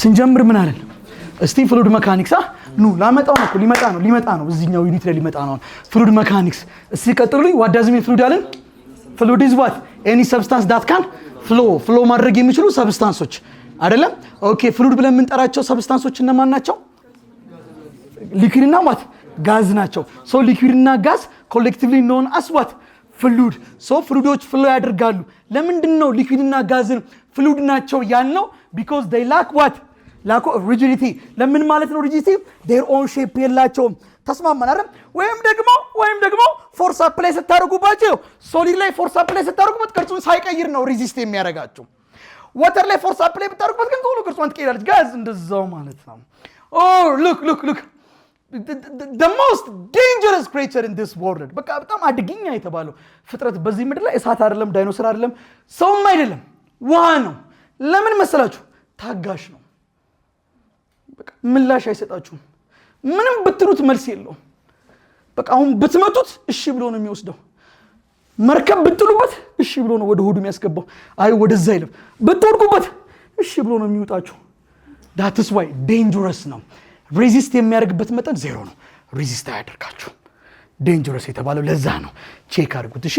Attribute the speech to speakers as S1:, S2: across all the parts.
S1: ስንጀምር ምን አለን? እስቲ ፍሉድ መካኒክስ ኑ ላመጣው ነው ሊመጣ ነው እዚህኛው ዩኒት ላይ ሊመጣ ነው ፍሉድ መካኒክስ። እስቲ ቀጥሉልኝ። what does mean ፍሉድ አለን? ፍሉድ is what? any substance that can flow ማድረግ የሚችሉ ሰብስታንሶች አይደለም? ኦኬ ፍሉድ ብለን የምንጠራቸው ሰብስታንሶች እነማን ናቸው? ሊኩዊድ እና what? ጋዝ ናቸው። ሶ ሊኩዊድ እና ጋዝ ኮሌክቲቭሊ known as what? ፍሉድ። ሶ ፍሉዶች ፍሎ ያደርጋሉ። ለምንድን ነው ሊኩዊድ እና ጋዝን ፍሉድ ናቸው ያልነው? because they lack what? lack of rigidity። ለምን ማለት ነው rigidity? their own shape የላቸውም። ተስማማን አይደል? ወይም ደግሞ ፎርስ አፕላይ ስታደርጉባቸው ሶሊድ ላይ ፎርስ አፕላይ ስታደርጉበት ቅርጹን ሳይቀይር ነው ሬዚስት የሚያደርጋቸው። ዋተር ላይ ፎርስ አፕላይ ብታደርጉበት ግን ቶሎ ቅርጹን ትቀይራለች። ጋዝ እንደዛው ማለት ነው። look the most dangerous creature in this world በቃ በጣም አደገኛ የተባለው ፍጥረት በዚህ ምድር ላይ እሳት አይደለም፣ ዳይኖሰር አይደለም፣ ሰውም አይደለም፣ ውሃ ነው። ለምን መሰላችሁ? ታጋሽ ነው። በቃ ምላሽ አይሰጣችሁም። ምንም ብትሉት መልስ የለውም። በቃ አሁን ብትመቱት እሺ ብሎ ነው የሚወስደው። መርከብ ብትሉበት እሺ ብሎ ነው ወደ ሆዱ የሚያስገባው። አይ ወደዛ አይልም። ብትወድቁበት እሺ ብሎ ነው የሚወጣችሁ። that is why dangerous ነው። ሬዚስት የሚያደርግበት መጠን ዜሮ ነው። ሬዚስት አያደርጋችሁ። ዴንጀረስ የተባለው ለዛ ነው። ቼክ አድርጉት እሺ።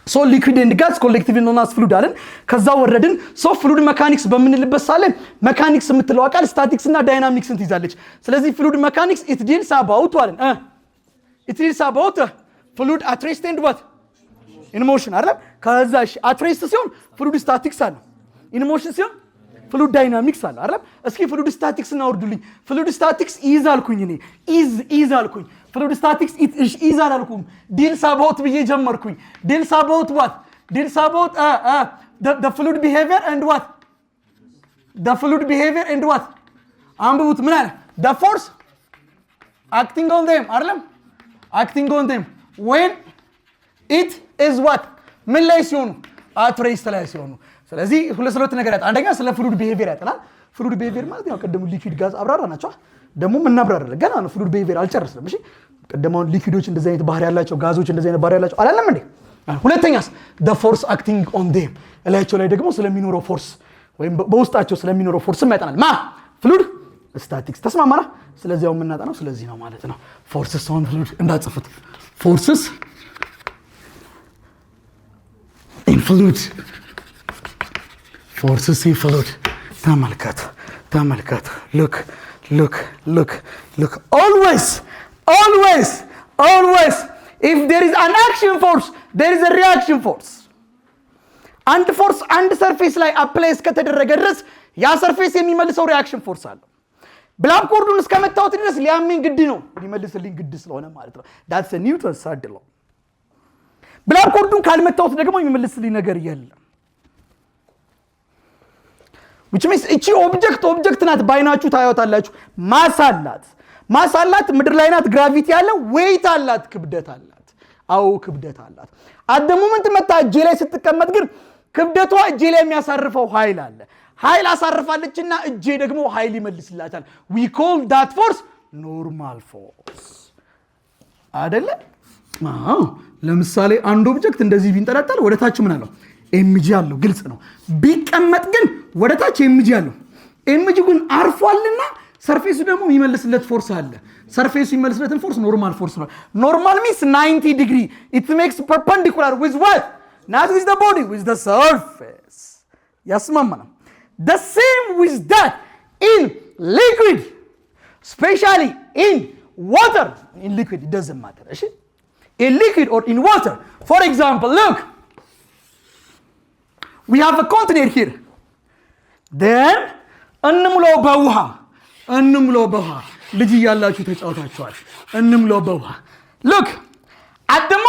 S1: ሶ ሊኩዊድ ኤንድ ጋዝ ኮሌክቲቭሊ known as ፍሉድ አለን። ከዛ ወረድን። ሶ ፍሉድ መካኒክስ በምንልበት ሳለ መካኒክስ የምትለው ቃል ስታቲክስ እና ዳይናሚክስን ትይዛለች። ስለዚህ ፍሉድ መካኒክስ it deals about አለን it deals about ፍሉድ at rest and what? in motion አይደል? ከዛ እሺ at rest ሲሆን ፍሉድ ስታቲክስ አለ። in motion ሲሆን ፍሉድ ዳይናሚክስ አለ አይደል? እስኪ ፍሉድ ስታቲክስ እናወርዱልኝ። ፍሉድ ስታቲክስ ኢዝ አልኩኝ እኔ ኢዝ አልኩኝ። ፍሉድ ስታቲክስ ኢዝ አላልኩም። ዲልስ አባውት ብዬ ጀመርኩኝ። ዲልስ አባውት what? ዲልስ አባውት the fluid behavior and what? the fluid behavior and what? አንብቡት። ምን አለ? the force acting on them አይደለም? acting on them when it is what? ምን ላይ ሲሆኑ? at rest ላይ ሲሆኑ። ስለዚህ ሁለት ነገር ያጣ። አንደኛ ስለ ፍሉድ ቢሄቪየር ያጠናል። ፍሉድ ቢሄቪየር ማለት ያው ቀደሙ ሊኩዊድ ጋዝ አብራራ ናቸው። ደግሞ ምን እናብራራለን? ገና ነው ፍሉድ ቢሄቪየር አልጨረስንም። እሺ ቀደሙ ሊኩዊዶች እንደዚህ አይነት ባህሪ ያላቸው፣ ጋዞች እንደዚህ አይነት ባህሪ ያላቸው አላለም እንዴ? ሁለተኛስ the force acting on them እላቸው ላይ ደግሞ ስለሚኖረው ፎርስ ወይም በውስጣቸው ስለሚኖረው ፎርስም ያጠናል። ፍሉድ ስታቲክስ። ተስማማና? ስለዚህ አሁን የምናጠናው ስለዚህ ነው ማለት ነው። ፎርስስ ኦን ፍሉድ እንዳጽፉት። ፎርስስ ኢን ፍሉድ forces in fluid. ተመልከቱ look always if there is an action force there is a reaction force. አንድ ፎርስ አንድ ሰርፌስ ላይ አፕላይ እስከተደረገ ድረስ ያ ሰርፌስ የሚመልሰው ሪአክሽን ፎርስ አለ። ብላክ ቦርዱን እስከመታወት ድረስ ሊያመኝ ግድ ነው፣ ሊመልስልኝ ግድ ስለሆነ ማለት ነው። that's a Newton's third law። ብላክ ቦርዱን ካልመታወት ደግሞ የሚመልስልኝ ነገር የለም። which means እቺ ኦብጀክት ናት። ባይናችሁ ታያታላችሁ። ማስ አላት ምድር ላይ ናት። ግራቪቲ አለ፣ ዌይት አላት፣ ክብደት አላት። ክብደት አላት። አት ሞመንት መታ እጄ ላይ ስትቀመጥ ግን ክብደቷ እጄ ላይ የሚያሳርፈው ኃይል አለ። ኃይል አሳርፋለችና እጄ ደግሞ ኃይል ይመልስላታል። we call that force normal force አይደለ? ለምሳሌ አንድ ኦብጀክት እንደዚህ ቢንጠለጠል ወደ ታች ምን አለው? ኤምጂ አለው። ግልጽ ነው። ቢቀመጥ ግን ወደ ታች ኤምጂ አለው። ኤምጂ ግን አርፏልና ሰርፌሱ ደግሞ የሚመልስለት ፎርስ አለ። ሰርፌሱ የሚመልስለትን ፎርስ ኖርማል ፎርስ ነው። ኖርማል means 90 degree. It makes perpendicular with what? Not with the body, with the surface. ያስማማናል። The same with that in liquid, especially in water. In liquid it doesn't matter. እሺ? In liquid or in water. For example, look. We have a container here. Then እንምለው በውሃ ልጅ ያላችሁ ተጫውታችኋል። እንምለው በውሃ look at the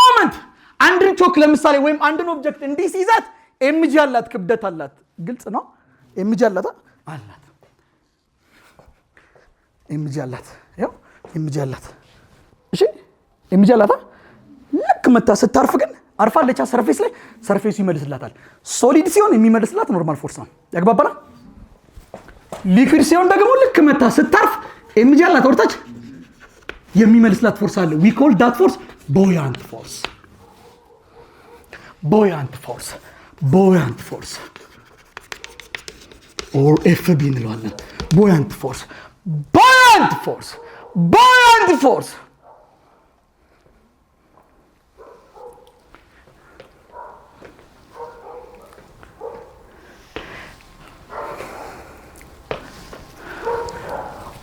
S1: moment አንድን ቾክ ለምሳሌ ወይም አንድን ኦብጀክት እንዲህ ሲይዛት ኤምጂ አላት፣ ክብደት አላት። ግልጽ ነው። ኤምጂ አላት ኤምጂ አላት። እሺ ኤምጂ አላት። ልክ መታ ስታርፍ ግን አርፋለች ሰርፌስ ላይ፣ ሰርፌሱ ይመልስላታል። ሶሊድ ሲሆን የሚመልስላት ኖርማል ፎርስ ነው። ያግባባና ሊኩዊድ ሲሆን ደግሞ ልክ መታ ስታርፍ ኤምጂ አላት፣ ወርታች የሚመልስላት ፎርስ አለ። we call that force buoyant force ኦር ኤፍቢ እንለዋለን። ቡያንት ፎርስ ቡያንት ፎርስ ቡያንት ፎርስ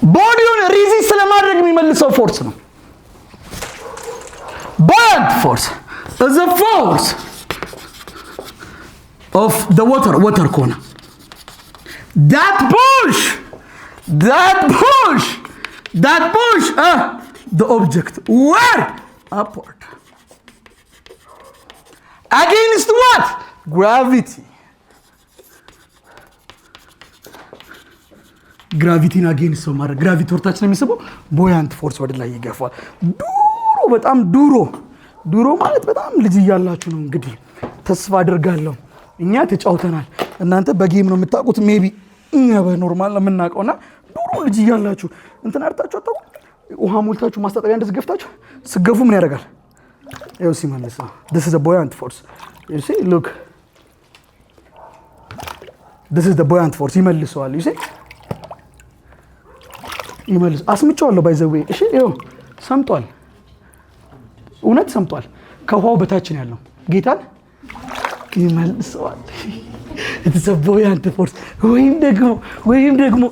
S1: ቦዲውን ሪዚስት ለማድረግ የሚመልሰው ፎርስ ነው። buoyant force is a force of the water corner that push the object where upward against what? Gravity. ግራቪቲን አጌንስት ሰው ማድረግ ግራቪቲ ወርታችን የሚስበው ቦያንት ፎርስ ወደ ላይ ይገፋል። በጣም ዱሮ ማለት በጣም ልጅ እያላችሁ ነው እንግዲህ ተስፋ አድርጋለሁ። እኛ ተጫውተናል፣ እናንተ በጌም ነው የምታውቁት። ሜቢ እኛ በኖርማል ነው የምናውቀውና ዱሮ ልጅ እያላችሁ እንትን አርታችሁ አጣው ውሃ ሞልታችሁ ማስታጠቢያ እንደዚህ ገፍታችሁ ስገፉ ምን ያደርጋል? ይኸው ሲመለስ ነው። this is the buoyant force. you see look this is the buoyant force ይመልሰዋል። you see ይመልስ አስምጫዋለሁ ባይዘዌ። እሺ ይኸው ሰምጧል፣ እውነት ሰምጧል። ከውሃው በታች ነው ያለው። ጌታን ይመልሰዋል። it's a buoyant force ወይም ደግሞ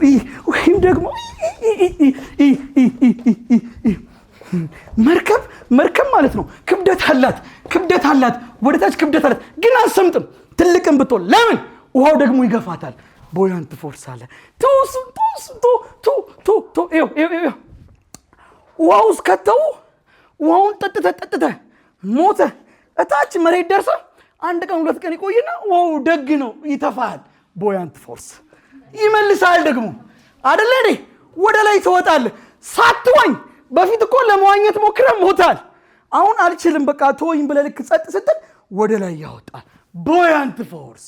S1: መርከብ ማለት ነው። ክብደት አላት ወደታች ክብደት አላት፣ ግን አሰምጥም። ትልቅም ብትሆን ለምን ውሃው ደግሞ ይገፋታል። ቦያንት ፎርስ አለ። ውሃ ውስጥ ከተው ውሃውን ጠጥተህ ሞተ እታች መሬት ደርሰ አንድ ቀን ሁለት ቀን ይቆይና ውሃው ደግ ነው ይተፋል። ቦያንት ፎርስ ይመልሳል ደግሞ አይደለ እንዴ? ወደ ላይ ትወጣለህ። ሳትዋኝ በፊት እኮ ለመዋኘት ሞክረህ ሞታል። አሁን አልችልም በቃ ተወኝ ብለህ ልክ ጸጥ ስትል ወደ ላይ ያወጣል። ቦያንት ፎርስ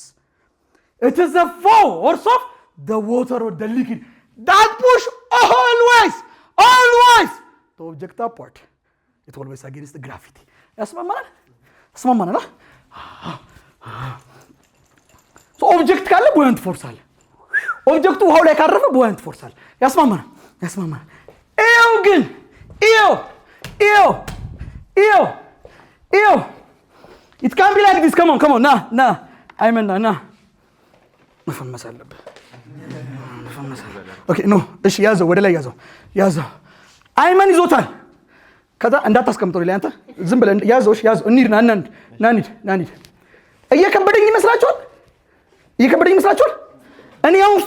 S1: it is the force of the water or the liquid that push always the object upward. It always against the gravity. ያስማማናል። so object ካለ buoyant force አለ። ኦብጀክቱ ውሃው ላይ ካረፈ buoyant force አለ። ያስማማናል። ይኸው ግን it can't be like this. come on ና አይመን ና መፈመስ አለብህ። ኦኬ ኖ እሺ ያዘው፣ ወደ ላይ ያዘው። አይመን ይዞታል። ከዛ እንዳታስቀምጠው ላይ አንተ ዝም ብለህ ያዘው። እሺ ያዘው። እንሂድ ናንሂድ። እየከበደኝ ይመስላችኋል? እኔ አሁን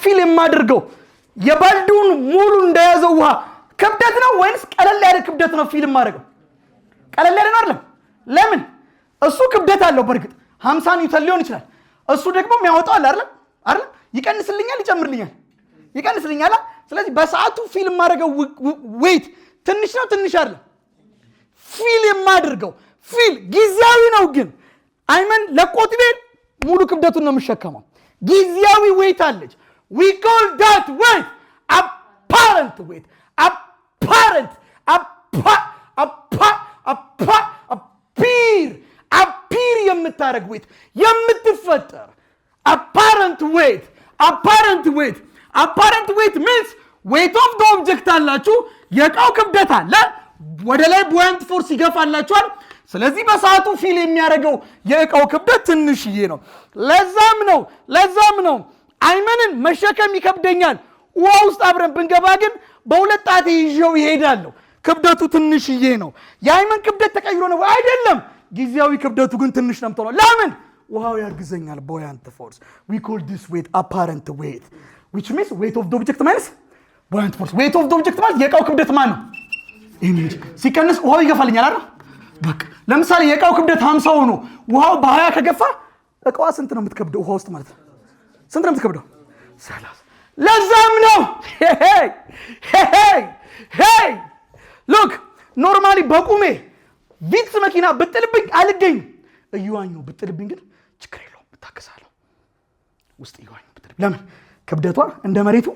S1: ፊል የማደርገው የባልዲውን ሙሉ እንደያዘው ውሃ ክብደት ነው ወይንስ ቀለል ያለ ክብደት ነው? ፊል የማደርገው ቀለል ያለ ነው አይደለም? ለምን? እሱ ክብደት አለው። በእርግጥ 50 ኒውተን ሊሆን ይችላል። እሱ ደግሞ የሚያወጣው አይደለም ይቀንስልኛል፣ ይጨምርልኛል። ስለዚህ በሰዓቱ ፊልም ማድረገው ዌይት ትንሽ ነው አይደለም? ፊል የማደርገው ጊዜያዊ ነው። ግን አይመን ለቆት ቤት ሙሉ ክብደቱን ነው የሚሸከመው። ጊዜያዊ ዌይት አለች። we call that weight apparent weight. appear የምታረግ ዌይት የምትፈጠር apparent weight means weight of the object አላችሁ፣ የቃው ክብደት አለ፣ ወደ ላይ buoyant force ይገፋላችኋል። ስለዚህ በሰዓቱ ፊል የሚያደርገው የእቃው ክብደት ትንሽዬ ነው። ለዛም ነው አይመንን መሸከም ይከብደኛል። ውሃ ውስጥ አብረን ብንገባ ግን በሁለት ጣቴ ይዤው ይሄዳለሁ። ክብደቱ ትንሽዬ ነው። የአይመን ክብደት ተቀይሮ ነው አይደለም? ጊዜያዊ ክብደቱ ግን ትንሽ ነው የምትሆነው። ለምን? ውሃው ያግዘኛል። buoyant force. We call this weight apparent weight, which means weight of the object minus buoyant force. weight of the object ማለት የእቃው ክብደት ማን ነው? ኢሜጅ ሲቀንስ ውሃው ይገፋልኛል አይደል? በቃ ለምሳሌ የእቃው ክብደት 50 ሆኖ ውሃው በ20 ከገፋ እቃዋ ስንት ነው የምትከብደው? ውሃ ውስጥ ማለት ነው ስንት ነው የምትከብደው? 30። ለዛም ነው ሉክ ኖርማሊ በቁሜ ቪትስ መኪና ብጥልብኝ አልገኝም። እዩዋኘው ብጥልብኝ ግን ችግር የለውም እታገሳለሁ። ውስጥ እዩዋኘው ብጥልብኝ ለምን? ክብደቷ እንደ መሬቱ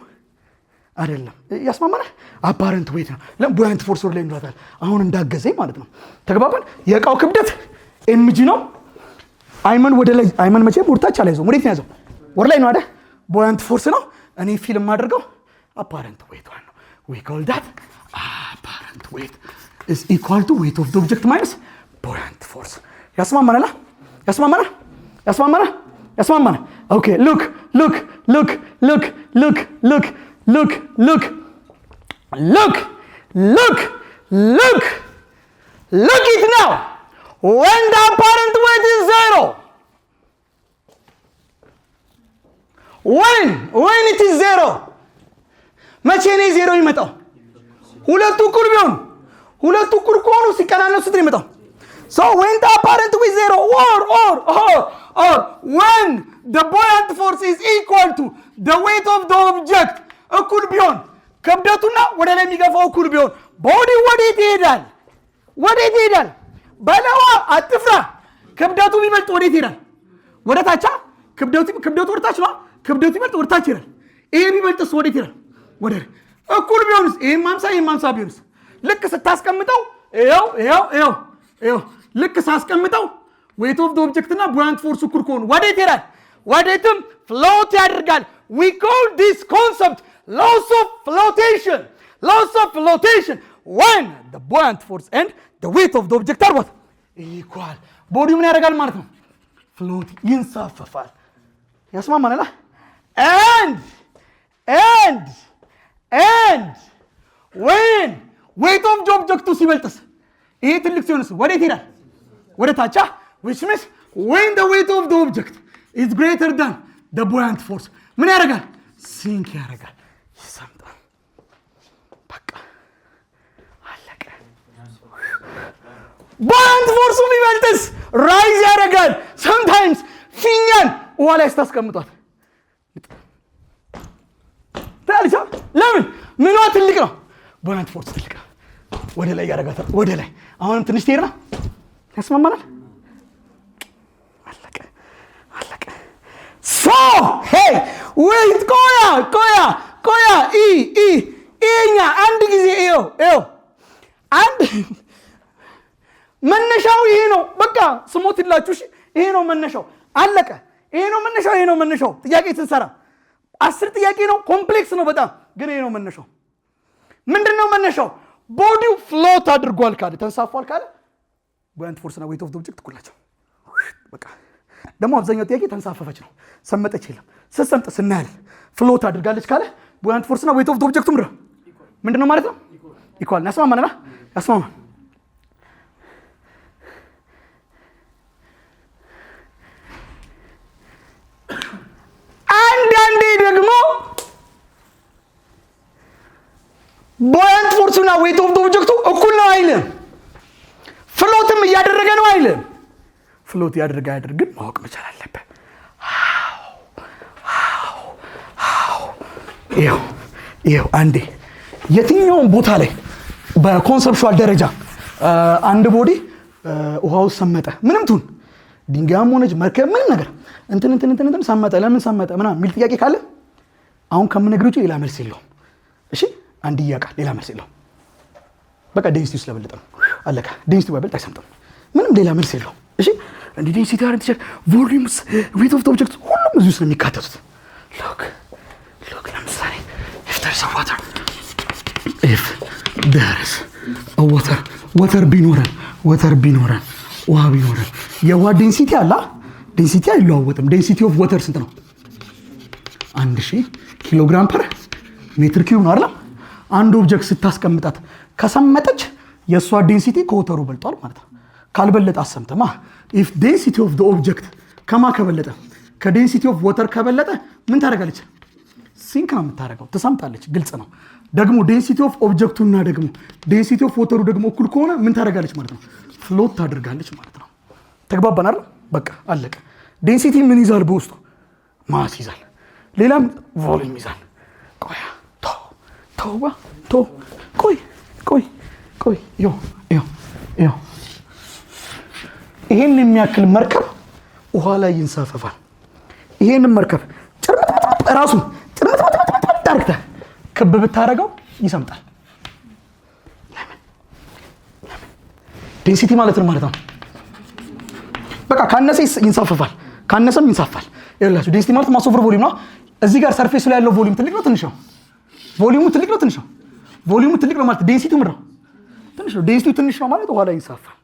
S1: አይደለም። ያስማማናል። አፓረንት ዌይት ነው። buoyant force ወር ላይ እንላታለን። አሁን እንዳገዘኝ ማለት ነው። ተግባባን? የእቃው ክብደት ኤምጂ ነው። አይመን ወደ ላይ አይመን መቼም ወርታች አላይዘው ወዴት ነው ያዘው? ወር ላይ ነው አይደል? buoyant force ነው እኔ ፊልም አድርገው apparent weight ነው we call that apparent weight is equal to weight of the object minus buoyant force ያስማማናል okay look it now when the apparent weight is 0 when it is 0 መቼ ነው 0 ይመጣው ሁለቱ እኩል ቢሆኑ ሁለቱ እኩል ከሆኑ ሲቀናነሱ ነው ይመጣው so when the apparent weight is 0 or when the buoyant force is equal to the weight of the object እኩል ቢሆን ክብደቱና ወደ ላይ የሚገፋው እኩል ቢሆን ቦዲ ወዴት ይሄዳል በለዋ አጥፍራ ክብደቱ ቢበልጥ ወዴት ይሄዳል ወደ ታች ክብደቱ ወደ ታች ነው ክብደቱ ቢበልጥ ወደ ታች ይሄዳል ይሄ ቢበልጥስ ወዴት ይሄዳል ወደ እኩል ቢሆንስ ይሄ 50 ቢሆንስ ልክ ስታስቀምጠው ይሄው ልክ ሳስቀምጠው weight of the object እና buoyant force እኩል ከሆኑ ወዴት ይሄዳል ወዴትም float ያደርጋል we call this concept loss of flotation when the buoyant force and the weight of the object are what equal ቦዲው ምን ያደርጋል ማለት ነው float ይንሳፈፋል ያስማማናል and when weight of the object ሲበልጥስ ይሄ ትልቅ ሲሆንስ ወዴት ይሄዳል ወደ ታች which means when the weight of the object is greater than the buoyant force ምን ያደርጋል sink ያደርጋል ይሰምጣል በቃ አለቀ buoyant force ቢበልጥስ rise ያደርጋል sometimes ፊኛን ውሃ ላይ ስታስቀምጧት ታልቻ ለምን ምኗ ትልቅ ነው buoyant force ትልቅ ነው ወደ ላይ ያደርጋታል ወደ ላይ አሁንም ትንሽ ትሄድና ያስማማናል አለቀ so hey wait ቆያ እኛ አንድ ጊዜ ይኸው አንድ መነሻው ይሄ ነው በቃ ስሞትላችሁ ይሄ ነው መነሻው አለቀ ይሄ ነው መነሻው ጥያቄ ስንሰራ 10 ጥያቄ ነው ኮምፕሌክስ ነው በጣም ግን ይሄ ነው መነሻው ምንድነው መነሻው ቦዲው ፍሎት አድርጓል ካለ ተንሳፏል ካለ buoyant force እና weight of the object እኩላቸው በቃ ደግሞ አብዛኛው ጥያቄ ተንሳፈፈች ነው ሰመጠች የለም ሰሰምጥ ስናል ፍሎት አድርጋለች ካለ buoyant force እና weight of the object ምንድነው ማለት ነው ኢኳል ያስማማናል አንዳንዴ ደግሞ buoyant force እና weight of the object እኩል ነው አይልም ፍሎትም እያደረገ ነው አይልም ፍሎት ያደርጋል ማወቅ መቻል አለበት ይሄው አንዴ የትኛውም ቦታ ላይ በኮንሰፕቹዋል ደረጃ አንድ ቦዲ ውሃው ሰመጠ ምንም ቱን ድንጋያም ሆነች መርከብ ምንም ነገር እንትን ሰመጠ ለምን ሰመጠ ምናምን የሚል ጥያቄ ካለ አሁን ከምነግርህ ውጪ ሌላ መልስ የለውም እሺ አንድ ያቃል ሌላ መልስ የለውም በቃ ዴንሲቲ ስለበለጠ ነው አለካ ዴንሲቲ ባይበልጥ አይሰምጥም ምንም ሌላ መልስ የለውም እሺ እንዴ ዴንሲቲ አረንት ቮሊዩምስ weight of the object ሁሉም እዚህ ውስጥ ነው የሚካተቱት look ለምሳሌ if there is a water ውሃ ቢኖረን የውሃ ዴንሲቲ አላ ዴንሲቲ አይለዋወጥም ዴንሲቲ ኦፍ ዋተር ስንት ነው 1000 ኪሎ ግራም ፐር ሜትር ኪዩብ ነው አይደል አንድ ኦብጀክት ስታስቀምጣት ከሰመጠች የሷ ዴንሲቲ ከወተሩ በልጧል ማለት ነው ካልበለጠ አሰምተማ if density of the object ከማ ከበለጠ ከዴንሲቲ ኦፍ ዋተር ከበለጠ ምን ታደርጋለች ሲንክ ነው የምታደርገው ተሰምጣለች ግልጽ ነው ደግሞ ዴንሲቲ ኦፍ ኦብጀክቱና ደግሞ ዴንሲቲ ኦፍ ዋተሩ ደግሞ እኩል ከሆነ ምን ታደርጋለች ማለት ነው ፍሎት ታደርጋለች ማለት ነው ተግባባን አይደል በቃ አለቀ ዴንሲቲ ምን ይዛል በውስጡ ማስ ይዛል ሌላም ቮሊዩም ይዛል ቆይ ይሄን የሚያክል መርከብ ውሃ ላይ ይንሳፈፋል ይሄን መርከብ ራሱ ዳይሬክት ክብ ብታረገው ይሰምጣል ለምን ዴንሲቲ ማለት ነው በቃ ካነሰ ይንሳፈፋል ካነሰም ይንሳፋል ይላችሁ ዴንሲቲ ማለት ማስ ኦቨር ቮሊዩም ነው እዚህ ጋር ሰርፌሱ ላይ ያለው ቮሊዩም ትልቅ ነው ትንሽ ነው? ቮሊዩሙ ትልቅ ነው ትንሽ ነው? ቮሊዩሙ ትልቅ ነው ማለት ዴንሲቲው ምንድን ነው? ትንሽ ነው። ዴንሲቲው ትንሽ ነው ማለት ውሃ ላይ ይንሳፋል።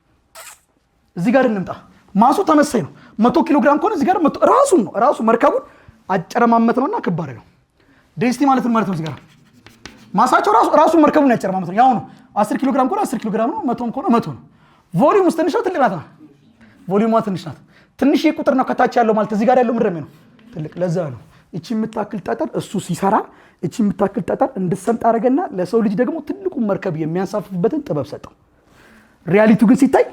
S1: እዚህ ጋር እንምጣ። ማሱ ተመሳይ ነው። 100 ኪሎ ግራም ከሆነ እዚህ ጋር ራሱን ነው ራሱ መርከቡን አጨረማመት ነውና ክብ አደረገው። ዴንሲቲ ማለት ምን ማለት ነው? እዚህ ጋር ማሳቸው ራሱ መርከቡን ያጨረማመት ነው። ያው ነው 10 ኪሎ ግራም ከሆነ 10 ኪሎ ግራም ነው፣ 100 ከሆነ 100 ነው። ቮሊዩም ውስጥ ትንሽ ነው ትልቅ ናት? ቮሊዩሟ ትንሽ ናት። ትንሽ ቁጥር ነው ከታች ያለው ማለት እዚህ ጋር ያለው ምንድን ነው ትልቅ። ለዛ ነው እቺ የምታክል ጠጠር እሱ ሲሰራ እቺ የምታክል ጠጠር እንድትሰምጥ አደረገና ለሰው ልጅ ደግሞ ትልቁን መርከብ የሚያንሳፍፍበትን ጥበብ ሰጠው። ሪያሊቲው ግን ሲታይ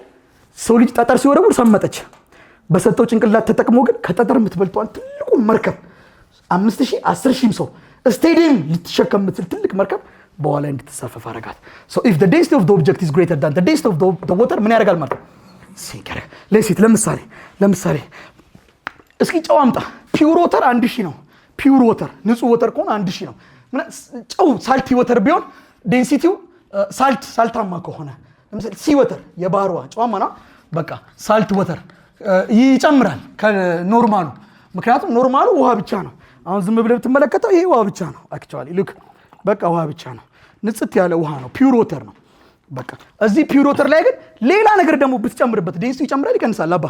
S1: ሰው ልጅ ጠጠር ሲወረውር ሰመጠች። በሰጠው ጭንቅላት ተጠቅሞ ግን ከጠጠር የምትበልጠዋል ትልቁን መርከብ 5000 10000 ሰው ስቴዲየም ልትሸከም የምትል ትልቅ መርከብ በኋላ እንድትሳፈፍ አደረጋት። so if the density of the object is greater than the density of the water ምን ያደርጋል ማለት ነው? ሲንከረ ለሴት ለምሳሌ እስኪ ጨው አምጣ። ፒውር ወተር 1000 ነው። ፒውር ወተር ንጹህ ወተር ከሆነ 1000 ነው። ጨው ሳልቲ ወተር ቢሆን ዴንሲቲው ሳልታማ ከሆነ ለምሳሌ ሲ ወተር የባህር ውሃ ጨዋማ ነው። በቃ ሳልት ወተር ይጨምራል ከኖርማሉ። ምክንያቱም ኖርማሉ ውሃ ብቻ ነው። አሁን ዝም ብለህ ብትመለከተው ይሄ ውሃ ብቻ ነው። አክቹአሊ ሉክ በቃ ውሃ ብቻ ነው። ንጽት ያለ ውሃ ነው። ፒውር ወተር ነው። በቃ እዚህ ፒውር ወተር ላይ ግን ሌላ ነገር ደግሞ ብትጨምርበት ዴንሲቲ ይጨምራል ይቀንሳል? አባ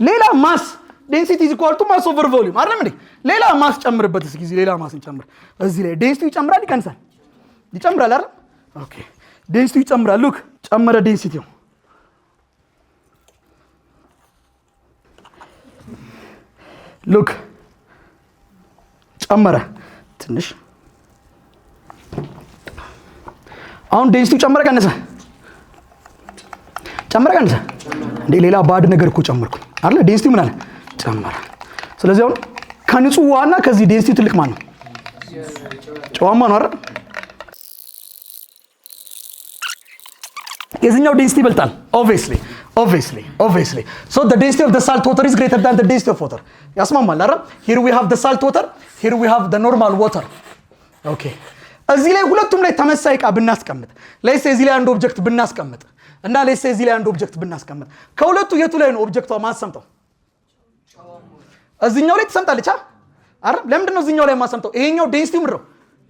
S1: ሌላ ማስ ዴንሲቲ ኢዝ ኢኳል ቱ ማስ ኦቨር ቮሊዩም አይደለም እንዴ? ሌላ ማስ ጨምርበት እስኪ። ሌላ ማስ እንጨምር። እዚህ ላይ ዴንሲቲ ይጨምራል ይቀንሳል? ይጨምራል አይደል? ኦኬ ዴንሲቲ ይጨምራል። ሉክ ጨመረ ዴንሲቲው። ሉክ ጨመረ ትንሽ። አሁን ዴንሲቲው ጨመረ ቀነሰ? ጨመረ ቀነሰ? እንዴ ሌላ ባድ ነገር እኮ ጨመርኩ አይደል? ዴንሲቲው ምን አለ? ጨመረ። ስለዚህ አሁን ከንጹህ ውሃና ከዚህ ዴንሲቲው ትልቅ ማን ነው? ጨዋማ ነው አይደል? የዚህኛው ዴንሲቲ ይበልጣል obviously so the density of the salt water is greater than the density of water ያስማማል አይደል? here we have the salt water, here we have the normal water. okay እዚህ ላይ ሁለቱም ላይ ተመሳሳይ ዕቃ ብናስቀምጥ ለይስ እዚህ ላይ አንድ ኦብጀክት ብናስቀምጥ እና ለይስ እዚህ ላይ አንድ ኦብጀክት ብናስቀምጥ ከሁለቱ የቱ ላይ ነው ኦብጀክቷ ማሰምጠው? እዚህኛው ላይ ተሰምጣለች አይደል? ለምንድን ነው እዚህኛው ላይ ማሰምጠው? ይሄኛው ዴንሲቲው ምንድነው?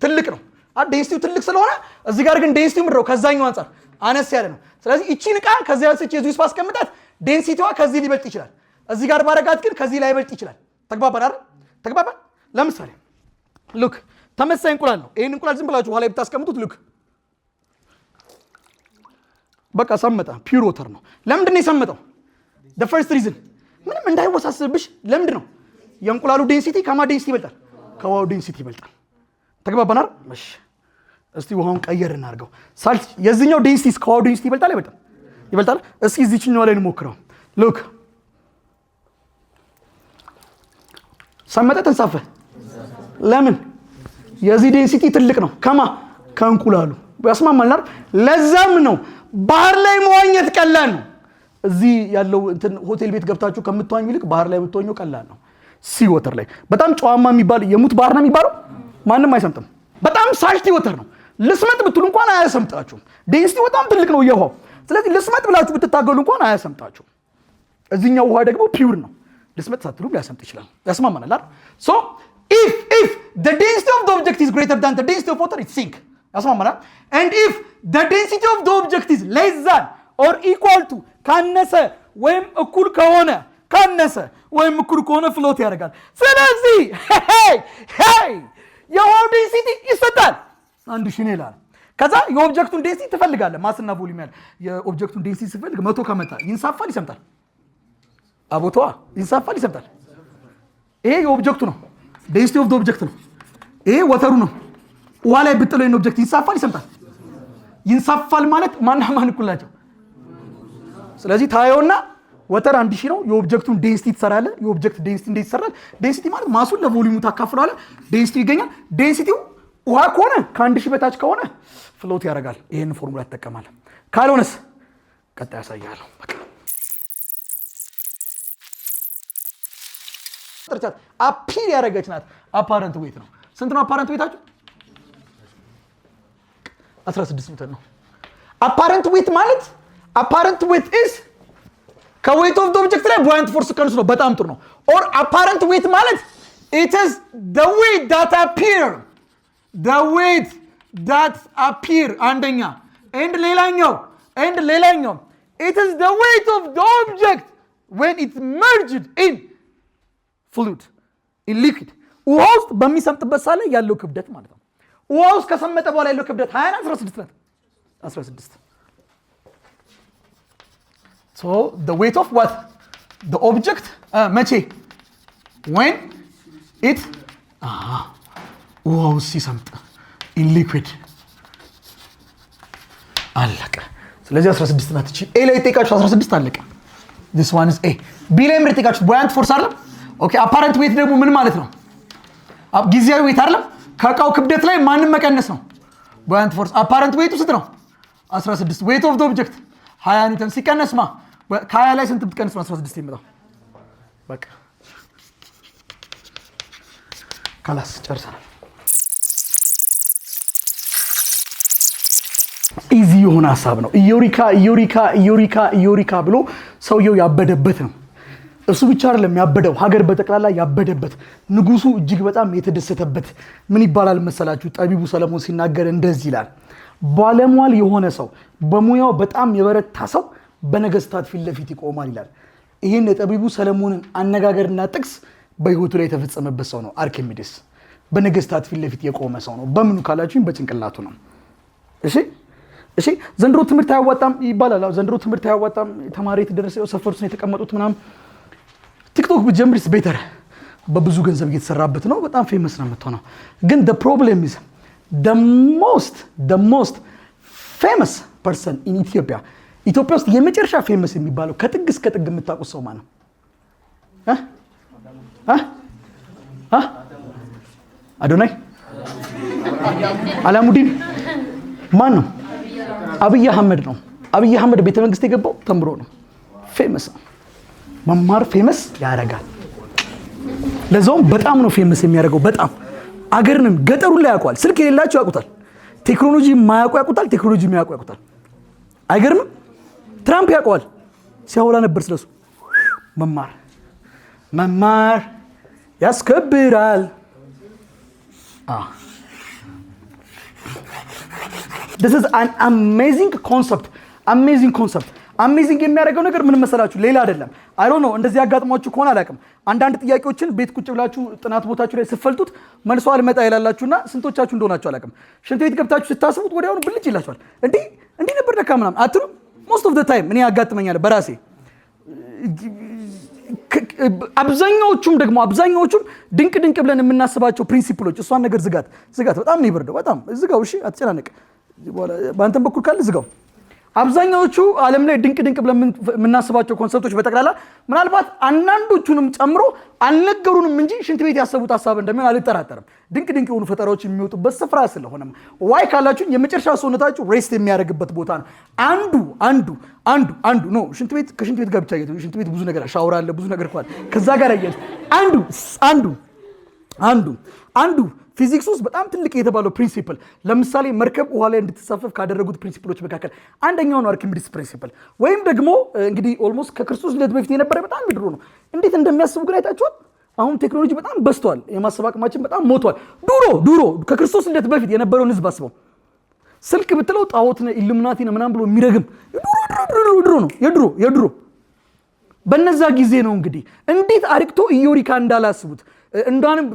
S1: ትልቅ ነው አይደል? ዴንሲቲው ትልቅ ስለሆነ እዚህ ጋር ግን ዴንሲቲው ምንድነው? ከዛኛው አንፃር አነስ ያለ ነው። ስለዚህ እቺን ዕቃ ከዚህ አንስቼ እዚህ ውስጥ ባስቀምጣት ዴንሲቲዋ ከዚህ ሊበልጥ ይችላል። እዚህ ጋር ባረጋት ግን ከዚህ ላይ ይበልጥ ይችላል። ተግባባን አይደል? ተግባባን። ለምሳሌ ሉክ ተመሳሳይ እንቁላል ነው። ይሄን እንቁላል ዝም ብላችሁ ውሃ ላይ ብታስቀምጡት ሉክ በቃ ሰመጠ። ፒውር ወተር ነው። ለምንድን ነው የሰመጠው? the first reason ምንም እንዳይወሳሰብሽ ለምንድን ነው? የእንቁላሉ ዴንሲቲ ከማ ዴንሲቲ ይበልጣል? ከውሃው ዴንሲቲ ይበልጣል። ተግባባን አይደል? እሺ እስቲ ውሃውን ቀየር እናድርገው። ሳልት የዚህኛው ዴንሲቲ ከውሃው ዴንሲቲ ይበልጣል አይበልጣም? ይበልጣል። እስኪ እዚህኛው ላይ እንሞክረው። ሉክ ሰመጠ ተንሳፈ። ለምን? የዚህ ዴንሲቲ ትልቅ ነው። ከማ ከእንቁላሉ ያስማማል አይደል? ለዛም ነው ባህር ላይ መዋኘት ቀላል ነው። እዚህ ያለው እንትን ሆቴል ቤት ገብታችሁ ከምትዋኙ ይልቅ ባህር ላይ ብትዋኙ ቀላል ነው። ሲ ወተር ላይ በጣም ጨዋማ የሚባል የሙት ባህር ነው የሚባለው ማንም አይሰምጥም። በጣም ሳልቲ ወተር ነው። ልስመጥ ብትሉ እንኳን አያሰምጣችሁም። ዴንሲቲ በጣም ትልቅ ነው የውሃው። ስለዚህ ልስመጥ ብላችሁ ብትታገሉ እንኳን አያሰምጣችሁም። እዚህኛው ውሃ ደግሞ ፒውር ነው። ልስመጥ ሳትሉ ሊያሰምጥ ይችላል። ያስማማናል አይደል? so if the density of the object is greater than the density of water it sink ያስማማናል። and if the density of the object is less than or equal to ካነሰ ወይም እኩል ከሆነ ፍሎት ያደርጋል። ስለዚህ የውሃው ዴንሲቲ ይሰጣል 1000 ይላል። ከዛ የኦብጀክቱን ዴንሲቲ ትፈልጋለህ። ማስና ቮሊዩም ያለ የኦብጀክቱን ዴንሲቲ ሲፈልግ 100 ከመጣ ይንሳፋል ይሰምጣል? አቦቷ ይንሳፋል ይሰምጣል? ይሄ የኦብጀክቱ ነው። ዴንሲቲ ኦፍ ዘ ኦብጀክት ነው። ይሄ ወተሩ ነው። ውሃ ላይ ብጥለው ይሄን ኦብጀክት ይንሳፋል ይሰምጣል? ይንሳፋል ማለት ማንና ማን እኩል ናቸው? ስለዚህ ታየውና ወተር 1000 ነው። የኦብጀክቱን ዴንሲቲ ትሰራለህ። የኦብጀክት ዴንሲቲ እንዴት ይሰራል? ዴንሲቲ ማለት ማሱን ለቮሊዩሙ ታካፍለዋለህ። ዴንሲቲው ይገኛል። ዴንሲቲው ውሃ ከሆነ ከ1000 በታች ከሆነ ፍሎት ያደርጋል። ይሄን ፎርሙላ ትጠቀማለህ። ካልሆነስ ቀጣይ ያሳያለሁ። በቃ ጥርቻት አፒር ያደረገች ናት። አፓረንት ዌት ነው። ስንት ነው አፓረንት ዌታችሁ? 16 ሜትር ነው። አፓረንት ዌት ማለት አፓረንት ዌት ኢዝ ከዌት ኦፍ ዘ ኦብጀክት ላይ ቡያንት ፎርስ ቀንስ ነው። በጣም ጥሩ ነው። ኦር አፓረንት ዌት ማለት It is the weight that appear. The weight that appear. አንደኛ and ሌላኛው it is the weight of the object when it's merged in fluid, in liquid. ውሃ ውስጥ በሚሰምጥበት ሳለ ያለው ክብደት ማለት ነው። ውሃ ውስጥ ከሰመጠ በኋላ ያለው ክብደት 20 እና 16 ነው። 16. So the weight of what? The object መቼ? When it ውሃ ውስጥ ሲሰምጥ in liquid አለቀ። ስለዚህ 16 ናት እቺ። ኤ ላይ ጠይቃችሁ 16 አለቀ። this one is A. B ላይ ምርጥ ጠይቃችሁ buoyant force አይደል? ኦኬ apparent weight ደግሞ ምን ማለት ነው? ጊዜያዊ weight አይደል? ከእቃው ክብደት ላይ ማንም መቀነስ ነው። buoyant force apparent weight ስንት ነው? 16. weight of the object 20 ኒውተን ሲቀነስማ ከ20 ላይ ስንት ብትቀንስ ነው 16 የሚመጣው? በቃ ካላስ ጨርሰናል። ኢዚ የሆነ ሀሳብ ነው። ኢዮሪካ ብሎ ሰውየው ያበደበት ነው። እሱ ብቻ አይደለም ያበደው፣ ሀገር በጠቅላላ ያበደበት፣ ንጉሱ እጅግ በጣም የተደሰተበት። ምን ይባላል መሰላችሁ? ጠቢቡ ሰለሞን ሲናገር እንደዚህ ይላል፣ ባለሟል የሆነ ሰው፣ በሙያው በጣም የበረታ ሰው በነገስታት ፊት ለፊት ይቆማል ይላል። ይህን የጠቢቡ ሰለሞንን አነጋገርና ጥቅስ በህይወቱ ላይ የተፈጸመበት ሰው ነው አርኪሜዴስ። በነገስታት ፊት ለፊት የቆመ ሰው ነው። በምኑ ካላችሁኝ በጭንቅላቱ ነው። እሺ ዘንድሮ ትምህርት አያዋጣም ይባላል። ዘንድሮ ትምህርት አያዋጣም፣ ተማሪ የተደረሰው ሰፈሩት ነው የተቀመጡት ምናምን። ቲክቶክ ብትጀምሪስ ቤተር፣ በብዙ ገንዘብ እየተሰራበት ነው፣ በጣም ፌመስ ነው የምትሆነው። ግን the problem is the most famous person in ኢትዮጵያ ውስጥ የመጨረሻ ፌመስ የሚባለው ከጥግ እስከ ጥግ የምታውቁት ሰው ማን ነው? አዶናይ አላሙዲን ማን ነው? አብይ አህመድ ነው። አብይ አህመድ ቤተ መንግስት የገባው ተምሮ ነው። ፌመስ ነው። መማር ፌመስ ያደርጋል። ለዛውም በጣም ነው ፌመስ የሚያደርገው። በጣም አገርንም ገጠሩን ላይ ያውቋል። ስልክ የሌላቸው ያውቁታል። ቴክኖሎጂ የማያውቁ ያውቁታል። ቴክኖሎጂ የሚያውቁ ያውቁታል። አይገርምም? ትራምፕ ያውቀዋል። ሲያወራ ነበር ስለሱ። መማር ያስከብራል። This is an amazing concept. አሜዚንግ የሚያደርገው ነገር ምን መሰላችሁ? ሌላ አይደለም። አይ ዶንት ኖ እንደዚህ ያጋጥሟችሁ ከሆነ አላውቅም። አንዳንድ ጥያቄዎችን ቤት ቁጭ ብላችሁ ጥናት ቦታችሁ ላይ ስትፈልጡት መልሶ አልመጣ ይላላችሁና ስንቶቻችሁ እንደሆናችሁ አላውቅም። ሽንት ቤት ገብታችሁ ስታስቡት ወዲያውኑ ብልጭ ይላችኋል። እንዲህ ነበር ደካ ምናምን አትሉም? most of the time እኔ ያጋጥመኛል በራሴ። አብዛኛዎቹም ድንቅ ብለን የምናስባቸው ፕሪንሲፕሎች እሷን ነገር ዝጋት በጣም ነው ይበርደው። በጣም ዝጋው። እሺ አትጨናነቅ። በአንተም በኩል ካለ ዝጋው። አብዛኛዎቹ ዓለም ላይ ድንቅ ብለን የምናስባቸው ኮንሰፕቶች በጠቅላላ ምናልባት አንዳንዶቹንም ጨምሮ አልነገሩንም እንጂ ሽንት ቤት ያሰቡት ሀሳብ እንደሚሆን አልጠራጠርም። ድንቅ የሆኑ ፈጠራዎች የሚወጡበት ስፍራ ስለሆነ ዋይ ካላችሁ የመጨረሻ ሰውነታችሁ ሬስት የሚያደርግበት ቦታ ነው። አንዱ ነው ሽንት ቤት። ከሽንት ቤት ጋር ብቻ ሽንት ቤት ብዙ ነገር ሻወር አለ፣ ብዙ ነገር ኳል ከዛ ጋር ያያል። አንዱ ፊዚክስ ውስጥ በጣም ትልቅ የተባለው ፕሪንሲፕል፣ ለምሳሌ መርከብ ውሃ ላይ እንድትሳፈፍ ካደረጉት ፕሪንሲፕሎች መካከል አንደኛው ነው አርኪሜዲስ ፕሪንሲፕል። ወይም ደግሞ እንግዲህ ኦልሞስት ከክርስቶስ ልደት በፊት የነበረ በጣም ድሮ ነው። እንዴት እንደሚያስቡ ግን አይታችኋል? አሁን ቴክኖሎጂ በጣም በዝቷል። የማሰብ አቅማችን በጣም ሞቷል። ድሮ ከክርስቶስ ልደት በፊት የነበረውን ህዝብ አስበው። ስልክ ብትለው ጣዖት ነው ኢሉሚናቲ ነው ምናምን ብሎ የሚረግም የድሮ በነዛ ጊዜ ነው እንግዲህ እንዴት አርክቶ ኢዮሪካ እንዳላስቡት እንዳንም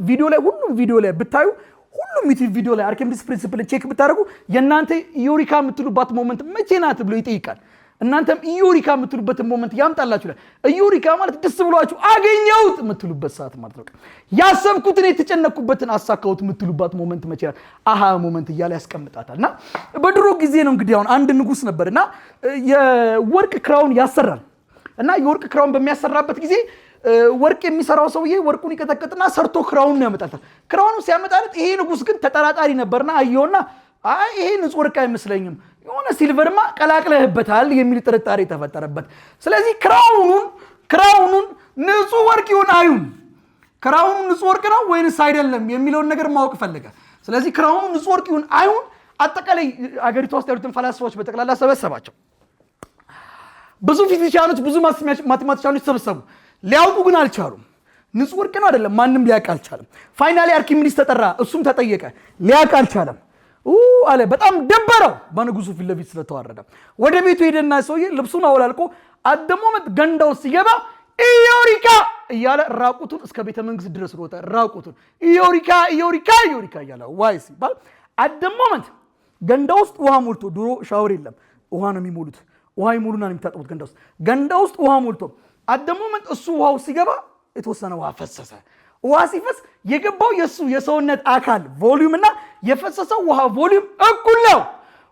S1: ሁሉም ቪዲዮ ላይ ብታዩ ሁሉም ዩቲዩብ ቪዲዮ ላይ አርኪሜዲስ ፕሪንሲፕልን ቼክ ብታደርጉ የእናንተ ኢዮሪካ የምትሉባት ሞመንት መቼ ናት ብሎ ይጠይቃል። እናንተም ኢዮሪካ የምትሉበትን ሞመንት ያምጣላችሁ። ኢዮሪካ ማለት ደስ ብሏችሁ አገኘሁት የምትሉበት ሰዓት ማለት ነው። ያሰብኩትን የተጨነቅኩበትን አሳካሁት የምትሉባት ሞመንት መቼ ናት? አሃ ሞመንት እያለ ያስቀምጣታል። እና በድሮ ጊዜ ነው እንግዲህ አሁን አንድ ንጉስ ነበርና የወርቅ ክራውን ያሰራል። እና የወርቅ ክራውን በሚያሰራበት ጊዜ ወርቅ የሚሰራው ሰውዬ ወርቁን ይቀጠቅጥና ሰርቶ ክራውን ያመጣታል። ክራውኑ ሲያመጣለት ይሄ ንጉስ ግን ተጠራጣሪ ነበርና አየውና ይሄ ንጹህ ወርቅ አይመስለኝም፣ የሆነ ሲልቨርማ ቀላቅለህበታል የሚል ጥርጣሬ ተፈጠረበት። ስለዚህ ክራውኑን ንጹህ ወርቅ ይሁን አይሁን፣ ክራውኑ ንጹህ ወርቅ ነው ወይንስ አይደለም የሚለውን ነገር ማወቅ ፈለገ። ስለዚህ ክራውኑ ንጹህ ወርቅ ይሁን አይሁን አጠቃላይ አገሪቷ ውስጥ ያሉትን ፈላስፋዎች በጠቅላላ ሰበሰባቸው። ብዙ ፊዚሻኖች፣ ብዙ ማቴማቲሻኖች ተሰበሰቡ። ሊያውቁ ግን አልቻሉም። ንጹህ ወርቅ ነው አይደለም ማንም ሊያውቅ አልቻለም ፋይናሊ አርኪሚዲስ ተጠራ እሱም ተጠየቀ ሊያውቅ አልቻለም አለ በጣም ደበረው በንጉሱ ፊት ለፊት ስለተዋረደ ወደ ቤቱ ሄደና ሰውዬ ልብሱን አወላልቆ አደሞመት ገንዳው ሲገባ ኢዮሪካ እያለ ራቁቱን እስከ ቤተ መንግስት ድረስ ሮጠ ራቁቱን ኢዮሪካ እያለ ዋይ ሲባል አደሞመት ገንዳ ውስጥ ውሃ ሞልቶ ድሮ ሻወር የለም ውሃ ነው የሚሞሉት ውሃ ይሞሉና ነው የሚታጠቡት ገንዳ ውስጥ ውሃ ሞልቶ አደሞመት እሱ ውሃው ሲገባ የተወሰነ ውሃ ፈሰሰ ውሃ ሲፈስ የገባው የሰውነት አካል ቮሊዩም እና የፈሰሰው ውሃ ቮሊዩም እኩል ነው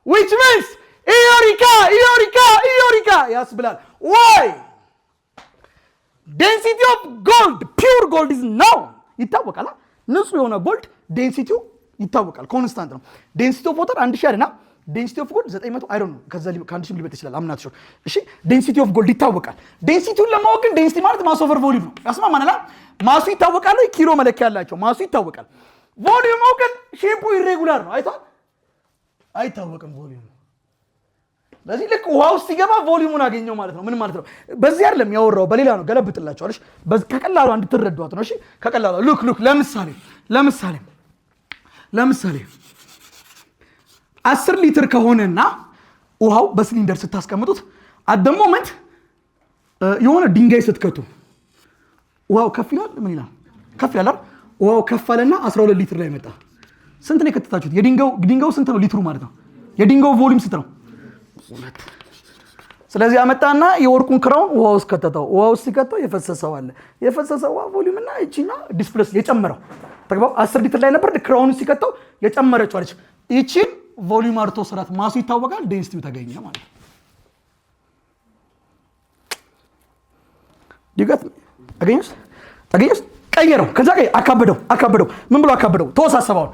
S1: which means ኢዮሪካ ያስብላል why density of gold pure gold is known ይታወቃል ንጹህ የሆነ ጎልድ ዴንሲቲው ይታወቃል ኮንስታንት ነው ዴንሲቲ ኦፍ ዋተር 1000 አይደና ዴንሲቲ ኦፍ ጎልድ 900 አይ ዶንት ኖ ከዛ ከ1000 ሊበልጥ ይችላል አምናት ሹር እሺ ዴንሲቲ ኦፍ ጎልድ ይታወቃል ዴንሲቲውን ለማወቅ ግን ዴንሲቲ ማለት ማስ ኦቨር ቮሊዩም ነው ያስማማናል ማሱ ይታወቃል ኪሎ መለኪያ ያላቸው ማሱ ይታወቃል ቮሊዩም ግን ሼፑ ኢሬጉላር ነው አይታወቅም ቮሊዩም ለዚህ ልክ ውሃ ውስጥ ሲገባ ቮሊዩሙን አገኘው ማለት ነው ምን ማለት ነው በዚህ አይደለም ያወራው በሌላ ነው ገለብጥላችኋል እሺ ከቀላሉ እንድትረዷት ነው እሺ ከቀላሉ ሉክ ለምሳሌ 10 ሊትር ከሆነና ውሃው በሲሊንደር ስታስቀምጡት አደሞመንት የሆነ ድንጋይ ስትከቱ ውሃው ከፍ ይላል ምን ይላል ከፍ ያላል ውሃው ከፍ አለና 12 ሊትር ላይ መጣ ስንት ነው ከተታችሁት የድንጋው ስንት ነው ሊትሩ ማለት ነው የድንጋው ቮሊዩም ስንት ነው ስለዚህ አመጣና የወርቁን ክራውን ውሃው ውስጥ ከተተው ውሃው ውስጥ ሲከተው የፈሰሰው ውሃ ቮሊዩም እና እቺና ዲስፕሌስ የጨመረው ተግባው 10 ሊትር ላይ ነበር ክራውን ሲከተው የጨመረችው አለች እቺ ቮሊዩም አርቶ ስራት ማሱ ይታወቃል ዴንሲቲው ተገኘ ማለት ነው ዲጋት አገኘስ ቀየረው ከዛ አካበደው ምን ብሎ አካበደው ተወሳሰበው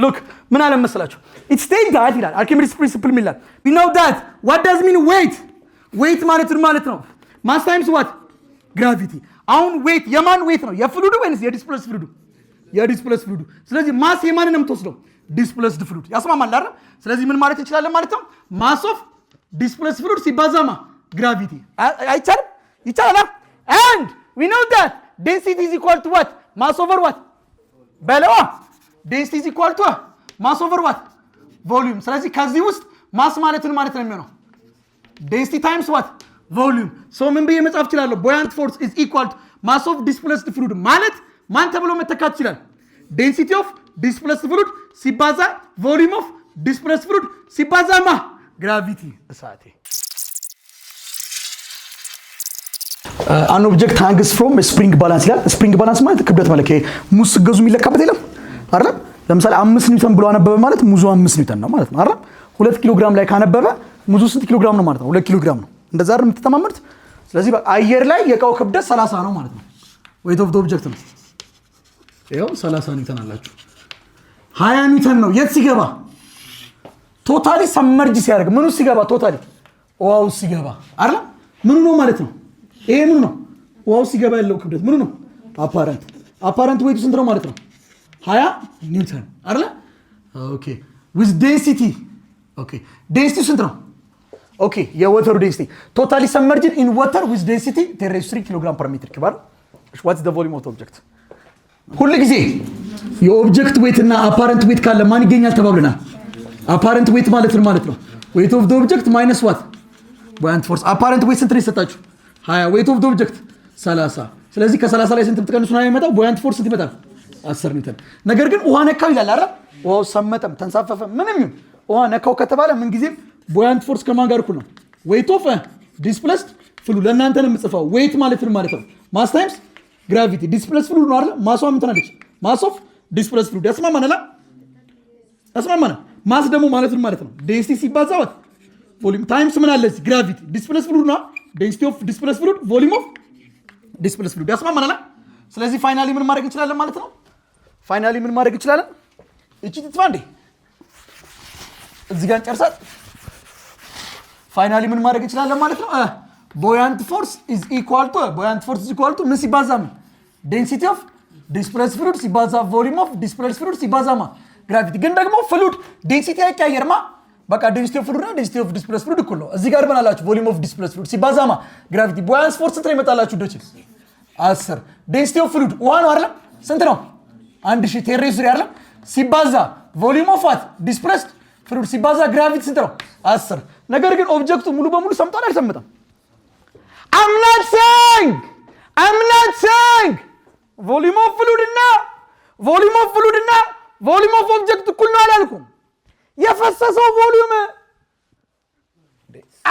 S1: ሉክ ምን አለ መሰላችሁ it states that ይላል አርኪሚዲስ ፕሪንሲፕል ይላል we know that what does mean weight ማለት ነው mass times what gravity አሁን weight የማን weight ነው የፍሉዱ ወይስ የዲስፕሌስ ፍሉዱ ስለዚህ ማስ የማን ነው የምትወስደው ዲስፕሌስድ ፍሉድ ያስማማል አይደል ስለዚህ ምን ማለት እንችላለን ማለት ነው ማስ ኦፍ ዲስፕሌስድ ፍሉድ ሲባዛማ ግራቪቲ ይቻላል and we know that density is equal to what mass over what በለዋ density is equal to mass over what volume ስለዚህ ከዚህ ውስጥ ማስ ማለት ነው የሚሆነው density times what volume so ምን ብዬ መጻፍ እችላለሁ buoyant force is equal to mass of displaced fluid ማለት ማን ተብሎ መተካት ይችላል density of displaced fluid ሲባዛ volume of displaced fluid ሲባዛማ gravity እሳቴ an object hangs from a spring balance ይላል spring balance ማለት ክብደት መለኪያ ሙዝ ገዙ የሚለካበት የለም አይደል ለምሳሌ 5 ኒውተን ብሎ አነበበ ማለት ሙዙ 5 ኒውተን ነው ማለት ነው አይደል 2 ኪሎ ግራም ላይ ካነበበ ሙዙ ስንት ኪሎ ግራም ነው ማለት ነው 2 ኪሎ ግራም ነው እንደዛ አይደል የምትተማመኑት ስለዚህ አየር ላይ የቃው ክብደት 30 ነው ማለት ነው weight of the object ነው ይሄው 30 ኒውተን አላችሁ 20 ኒውተን ነው የት ሲገባ ቶታሊ ሰመርጅ ሲያደርግ ምኑ ሲገባ ቶታሊ ውሃው ሲገባ አይደል ምኑ ነው ማለት ነው ይሄ ምኑ ነው ውሃው ሲገባ ያለው ክብደት ምኑ ነው አፓረንት weight ስንት ነው ማለት ነው 20 ኒውተን አይደል ኦኬ with density ኦኬ density ስንት ነው ኦኬ የወተሩ density totally submerged in water with density 3 kg per meter cube what's the volume of the object ሁሉ ጊዜ የኦብጀክት weight እና apparent weight ካለ ማን ይገኛል ተባብለናል apparent weight ማለት ነው weight of the object minus what buoyant force apparent weight ስንት ነው የሰጣችሁ 20 weight of the object 30 ስለዚህ ከ30 ላይ ስንት ብትቀንሱ ነው የሚመጣው buoyant force ስንት ይመጣል 10 ኒውተን ነገር ግን ውሃ ነካው ይላል አይደል ውሃው ሰመጠም ተንሳፈፈ ምንም ይሁን ውሃ ነካው ከተባለ ምን ጊዜ buoyant force ከማን ጋር እኩል ነው weight of displaced fluid ለእናንተ ነው የምጽፈው weight ማለት ነው mass times gravity displaced fluid ነው አይደል ማሷ ምን ትናለች mass of displaced fluid ያስማማናል ማስ ደግሞ ማለት ነው density ሲባዛ what volume times ምን አለ gravity displaced fluid ነው density of displaced fluid volume of displaced fluid ያስማማናል ስለዚህ ፋይናሊ ምን ማድረግ እንችላለን ማለት ነው እቺ ትጥፋ እንዴ እዚህ ጋር ጨርሳት ፋይናሊ ምን ማድረግ እንችላለን ማለት ነው buoyant force is equal to ምን ሲባዛ density of displaced fluid ሲባዛ volume of displaced fluid ሲባዛማ gravity ግን ደግሞ fluid density አይቀየርማ በቃ density of fluid እና density of displaced fluid እኩል ነው እዚህ ጋር በላላችሁ volume of displaced fluid ሲባዛማ gravity buoyant force ስንት ይመጣላችሁ ዶች 10 ዴንሲቲ ኦፍ ፍሉድ ውሃ ነው አይደለም ስንት ነው 1000 ቴሬስሪ አይደለም ሲባዛ ቮሊዩም ኦፍ ዋት ዲስፕሌስድ ፍሉድ ሲባዛ ግራቪቲ ስንት ነው 10 ነገር ግን ኦብጀክቱ ሙሉ በሙሉ ሰምጧል አልሰምጠም I'm not saying ቮሊዩም ኦፍ ፍሉድ እና ቮሊዩም ኦፍ ኦብጀክት እኩል ነው አላልኩም የፈሰሰው ቮሊዩም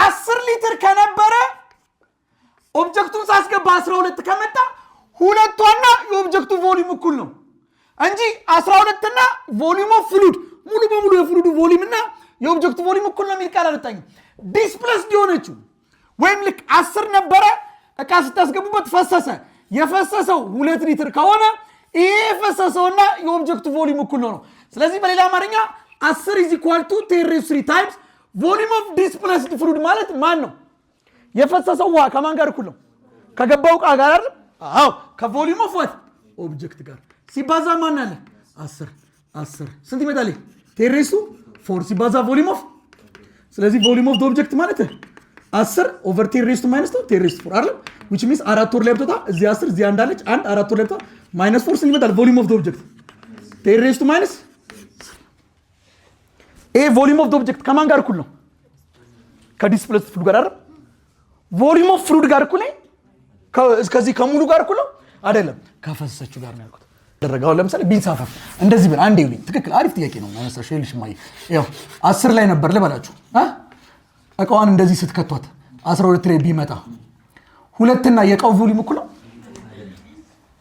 S1: 10 ሊትር ከነበረ ኦብጀክቱን ሳስገባ 12 ከመጣ ሁለቷና የኦብጀክቱ ቮሊዩም እኩል ነው እንጂ 12 እና ቮሊዩም ኦፍ ፍሉድ ሙሉ በሙሉ የፍሉዱ ቮሊዩም እና የኦብጀክቱ ቮሊዩም እኩል ነው የሚል ቃል አልወጣኝም ዲስፕሌስድ የሆነችው ወይም ልክ 10 ነበረ እቃ ስታስገቡበት ፈሰሰ የፈሰሰው 2 ሊትር ከሆነ ይሄ የፈሰሰውና የኦብጀክቱ ቮሊዩም እኩል ነው ስለዚህ በሌላ አማርኛ 10 is equal to 10³ times volume of displaced fluid ማለት ማን ነው የፈሰሰው ውሃ ከማን ጋር እኩል ነው ከገባው ዕቃ ጋር አይደል አዎ ከቮሊዩም ኦፍ ዋት ኦብጀክት ጋር ሲባዛ ማን አለ 10 ስንት ይመጣል 10⁴ ሲባዛ ቮሊዩም ኦፍ ስለዚህ ቮሊዩም ኦፍ ኦብጀክት ማለት 10 ኦቨር 10⁻⁴ 10⁴ አይደል which means 4 ወር ላይ ብትወጣ እዚህ 10 እዚህ አንዳለች 1 4 ወር ላይ ብትወጣ -4 ስንት ይመጣል ቮሊዩም ኦፍ ኦብጀክት 10⁻⁻ ኤ ቮሊዩም ኦፍ ኦብጀክት ከማን ጋር እኩል ነው ከዲስፕሌስድ ፍሉድ ጋር አይደል ቮሊዩም ኦፍ ፍሉድ ጋር እኩል ነው ከዚህ ከሙሉ ጋር እኩል ነው አይደለም ከፈሰሰችው ጋር ነው ያልኩት ደረጋው ለምሳሌ ቢንሳፈፍ እንደዚህ ብን አንዴ ይሁን ትክክል አሪፍ ጥያቄ ነው ማነሳሽ ይልሽ ማይ ያው 10 ላይ ነበር ልበላችሁ እቃዋን እንደዚህ ስትከቷት 12 ላይ ቢመጣ ሁለትና የእቃው ቮሊዩም እኩል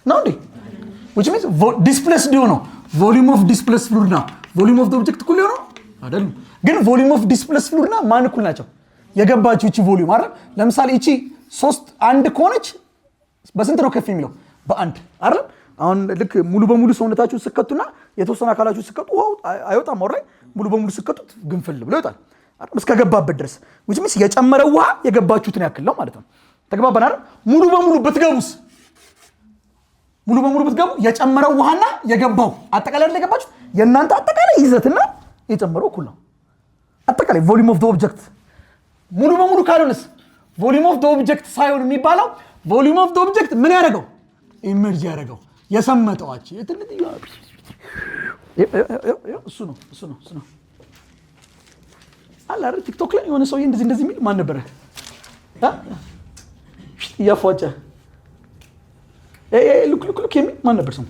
S1: ነው እንዴ which means displaced ነው ቮሊዩም ኦፍ ዲስፕሌስድ ፍሉድ እና ቮሊዩም ኦፍ ኦብጀክት እኩል ነው አይደል ግን ቮሊዩም ኦፍ ዲስፕሌስድ ፍሉድ እና ማን እኩል ናቸው የገባችው እቺ ቮሊዩም አይደል ለምሳሌ እቺ 3 1 ከሆነች በስንት ነው ከፍ የሚለው በአንድ አይደል አሁን ልክ ሙሉ በሙሉ ሰውነታችሁ ስከቱና የተወሰነ አካላችሁ ስከቱ አይወጣም ወራይ ሙሉ በሙሉ ስከቱት ግንፍል ብሎ ይወጣል አይደል እስከገባበት ድረስ which means የጨመረው ውሃ የገባችሁትን ያክል ነው ማለት ነው ተግባባን አይደል ሙሉ በሙሉ ብትገቡ የጨመረው ውሃና የገባው አጠቃላይ አይደል የገባችሁ የእናንተ አጠቃላይ ይዘትና የጨመረው እኩል ነው አጠቃላይ ቮሊዩም ኦፍ ኦብጀክት ሙሉ በሙሉ ካልሆነስ ቮሊዩም ኦፍ ኦብጀክት ሳይሆን የሚባለው ቮሊዩም ኦፍ ኦብጀክት ምን ያደረገው ኢመርጅ ያደረገው የሰመጠዋች የትልልዩ እሱ ነው አላ ቲክቶክ ላይ የሆነ ሰው እንደዚህ የሚል ማን ነበረ ያፏጨ ሉክ የሚል ማን ነበር ሰው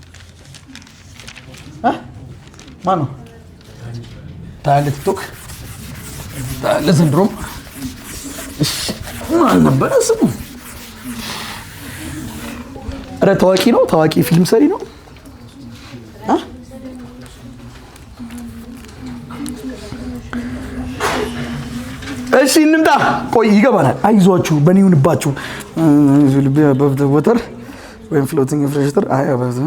S1: ማን ነው ታለ ቲክቶክ ታለ ዘንድሮም ማን ነበር ስሙ ታዋቂ ፊልም ሰሪ ነው እሺ እንምጣ ቆይ ይገባናል አይዟችሁ በኔ ይሁንባችሁ ወተር ወይም ፍሎቲንግ ፍሬሽተር አባዛ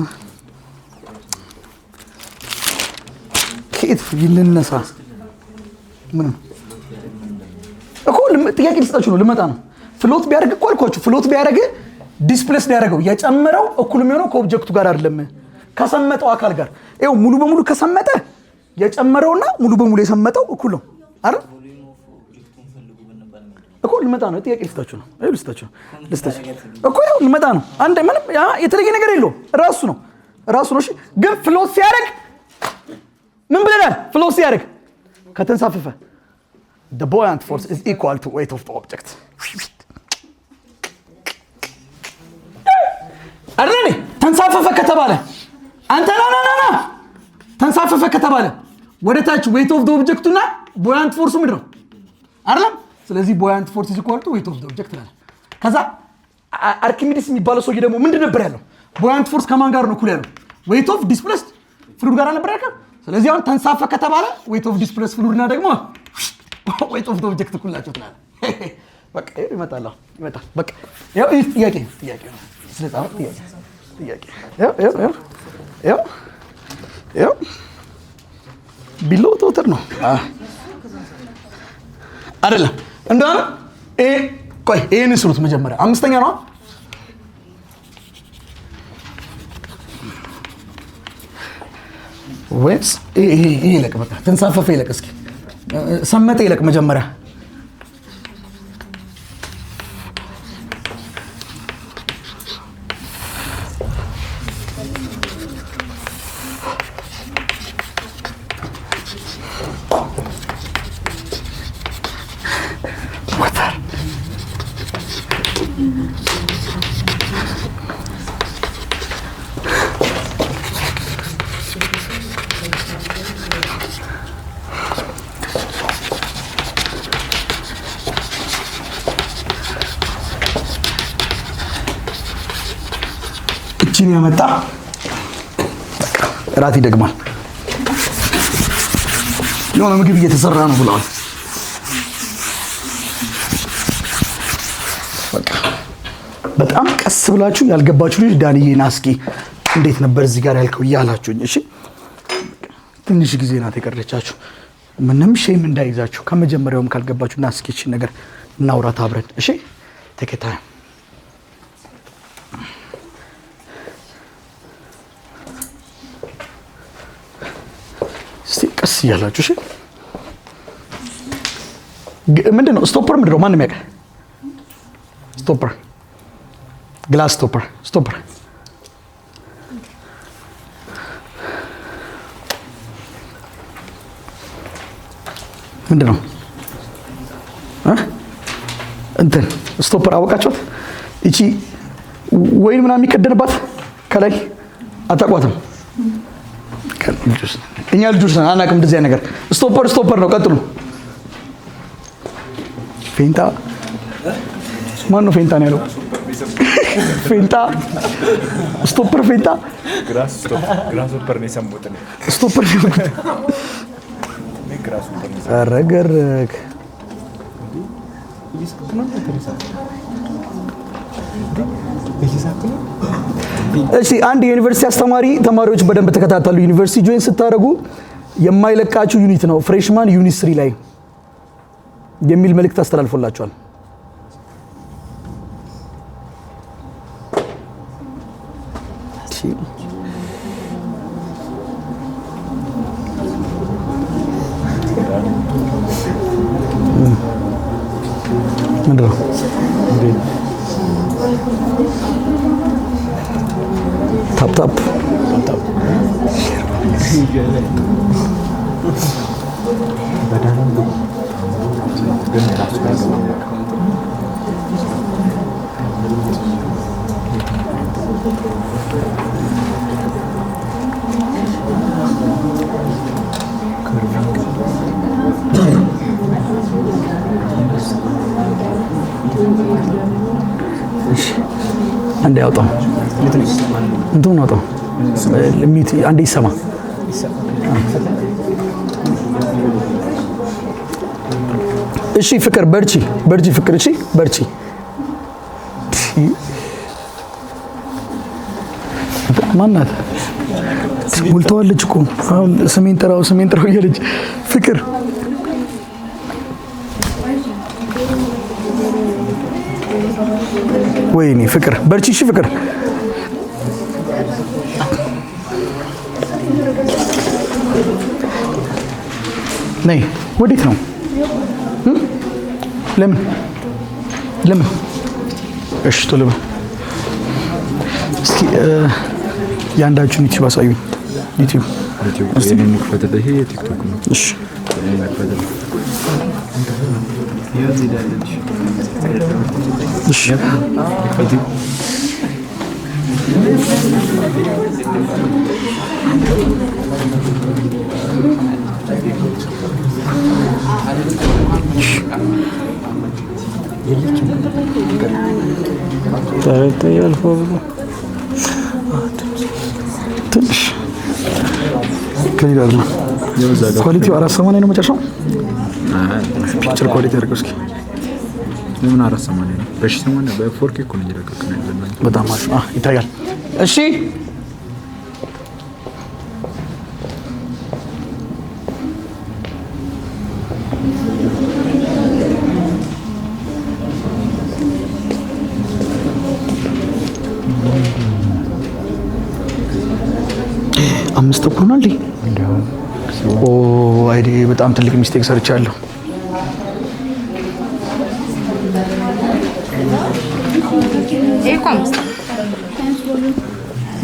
S1: ከት ይልነሳ ምን እኮ ጥያቄ ልስጣችሁ ነው ልመጣ ነው ፍሎት ቢያደርግ እኮ አልኳችሁ ፍሎት ቢያደርግ ዲስፕሌስ ያደረገው የጨመረው እኩል የሚሆነው ከኦብጀክቱ ጋር አይደለም ከሰመጠው አካል ጋር ይሄው ሙሉ በሙሉ ከሰመጠ የጨመረውና ሙሉ በሙሉ የሰመጠው እኩል ነው አይደል እኮ ልመጣ ነው ጥያቄ ልስጣችሁ ነው ልስጣችሁ እኮ ይሄው ልመጣ ነው አንድ ምንም የተለየ ነገር የለውም ራሱ ነው እሺ ግን ፍሎት ሲያደርግ ምን ብለናል ፍሎት ሲያደርግ ከተንሳፈፈ the buoyant force is equal to weight of the object አረኔ ተንሳፈፈ ከተባለ አንተ ና ተንሳፈፈ ከተባለ ወደ ታች weight of the object እና buoyant force ምንድነው አይደል ስለዚህ buoyant force is equal to weight of the object ማለት ከዛ አርኪሚዲስ የሚባለው ሰውዬ ደግሞ ምንድን ነበር ያለው buoyant force ከማን ጋር ነው እኩል ያለው weight of displaced fluid ጋር ነበር ያለው ስለዚህ አሁን ተንሳፈ ከተባለ weight of displaced fluid እና ደግሞ weight of the object እኩል ናቸው ትላለህ በቃ ይመጣል በቃ ያው ጥያቄ ነው ስለዚህ ጥያቄ ያው ቢሎ ቶተር ነው አይደለም እንደሆነ ቆይ ይሄን ስሩት መጀመሪያ አምስተኛ ነው ወይስ ይሄ ይለቅ በቃ ተንሳፈፈ ይለቅ እስኪ ሰመጠ ይለቅ መጀመሪያ ይቺን ያመጣ እራት ይደግማል። የሆነ ምግብ እየተሰራ ነው ብለዋል። በቃ በጣም ቀስ ብላችሁ ያልገባችሁ ልጅ ዳንዬ ና እስኪ እንዴት ነበር እዚህ ጋር ያልከው እያላችሁኝ፣ እሺ ትንሽ ጊዜ ናት የቀረቻችሁ። ምንም ሼም እንዳይዛችሁ ከመጀመሪያውም ካልገባችሁ ና እስኪ እቺን ነገር እናውራት አብረን። እሺ ተከታይ እስቲ ቀስ እያላችሁ እሺ። ምንድነው ስቶፐር? ምንድነው? ማንም ያውቃል? ስቶፐር፣ ግላስ ስቶፐር፣ ስቶፐር ምንድነው? እንትን ስቶፐር አወቃችሁት? እቺ ወይን ምናምን የሚቀደንባት ከላይ አታቋትም? እኛ ልጆች ነን አናውቅም እንደዚህ ነገር። ስቶፐር ስቶፐር ነው። ቀጥሉ። ፌንታ ማን ነው ፌንታ ነው ያለው? ፌንታ ስቶፐር ፌንታ
S2: ግራስ ስቶፐር ነው የሰሙት ነው።
S1: ስቶፐር ረገረግ እሺ አንድ የዩኒቨርሲቲ አስተማሪ ተማሪዎች በደንብ ተከታተሉ። ዩኒቨርሲቲ ጆይን ስታደርጉ የማይለቃችሁ ዩኒት ነው ፍሬሽማን ዩኒት 3 ላይ የሚል መልእክት አስተላልፎላችኋል። ምንድነው? ታፕ ታፕ አንዴ አውጣው እንትኑን አውጣው ሚት አንዴ ይሰማ። እሺ ፍቅር በርቺ በርቺ ፍቅር እሺ በርቺ። ማናት ሞልተዋለች እኮ አሁን ስሜን ጥራው እያለች ፍቅር ወይኔ ፍቅር በርቺ እሺ ፍቅር ነይ። ወዴት ነው? ለምን እሺ ቶሎ በል እስኪ ያንዳችሁን ዩቲዩብ አሳዩኝ። ዩቲዩብ
S2: እስቲ ምን ከፈተደ ይሄ ቲክቶክ ነው።
S1: እሺ እሺ ትንሽ ከሊዳር ነው ኳሊቲው 480 ነው መጨረሻው። ፒክቸር ኳሊቲ አድርገው እስኪ
S2: ለምን 480 ነው? በ80 በ4K እኮ ነው እየለቀቅን ያለነው።
S1: በጣም አሪፍ ይታያል። እሺ አምስት ተኩል ነው እንዴ? ኦ አይዲ በጣም ትልቅ ሚስቴክ ሰርቻለሁ።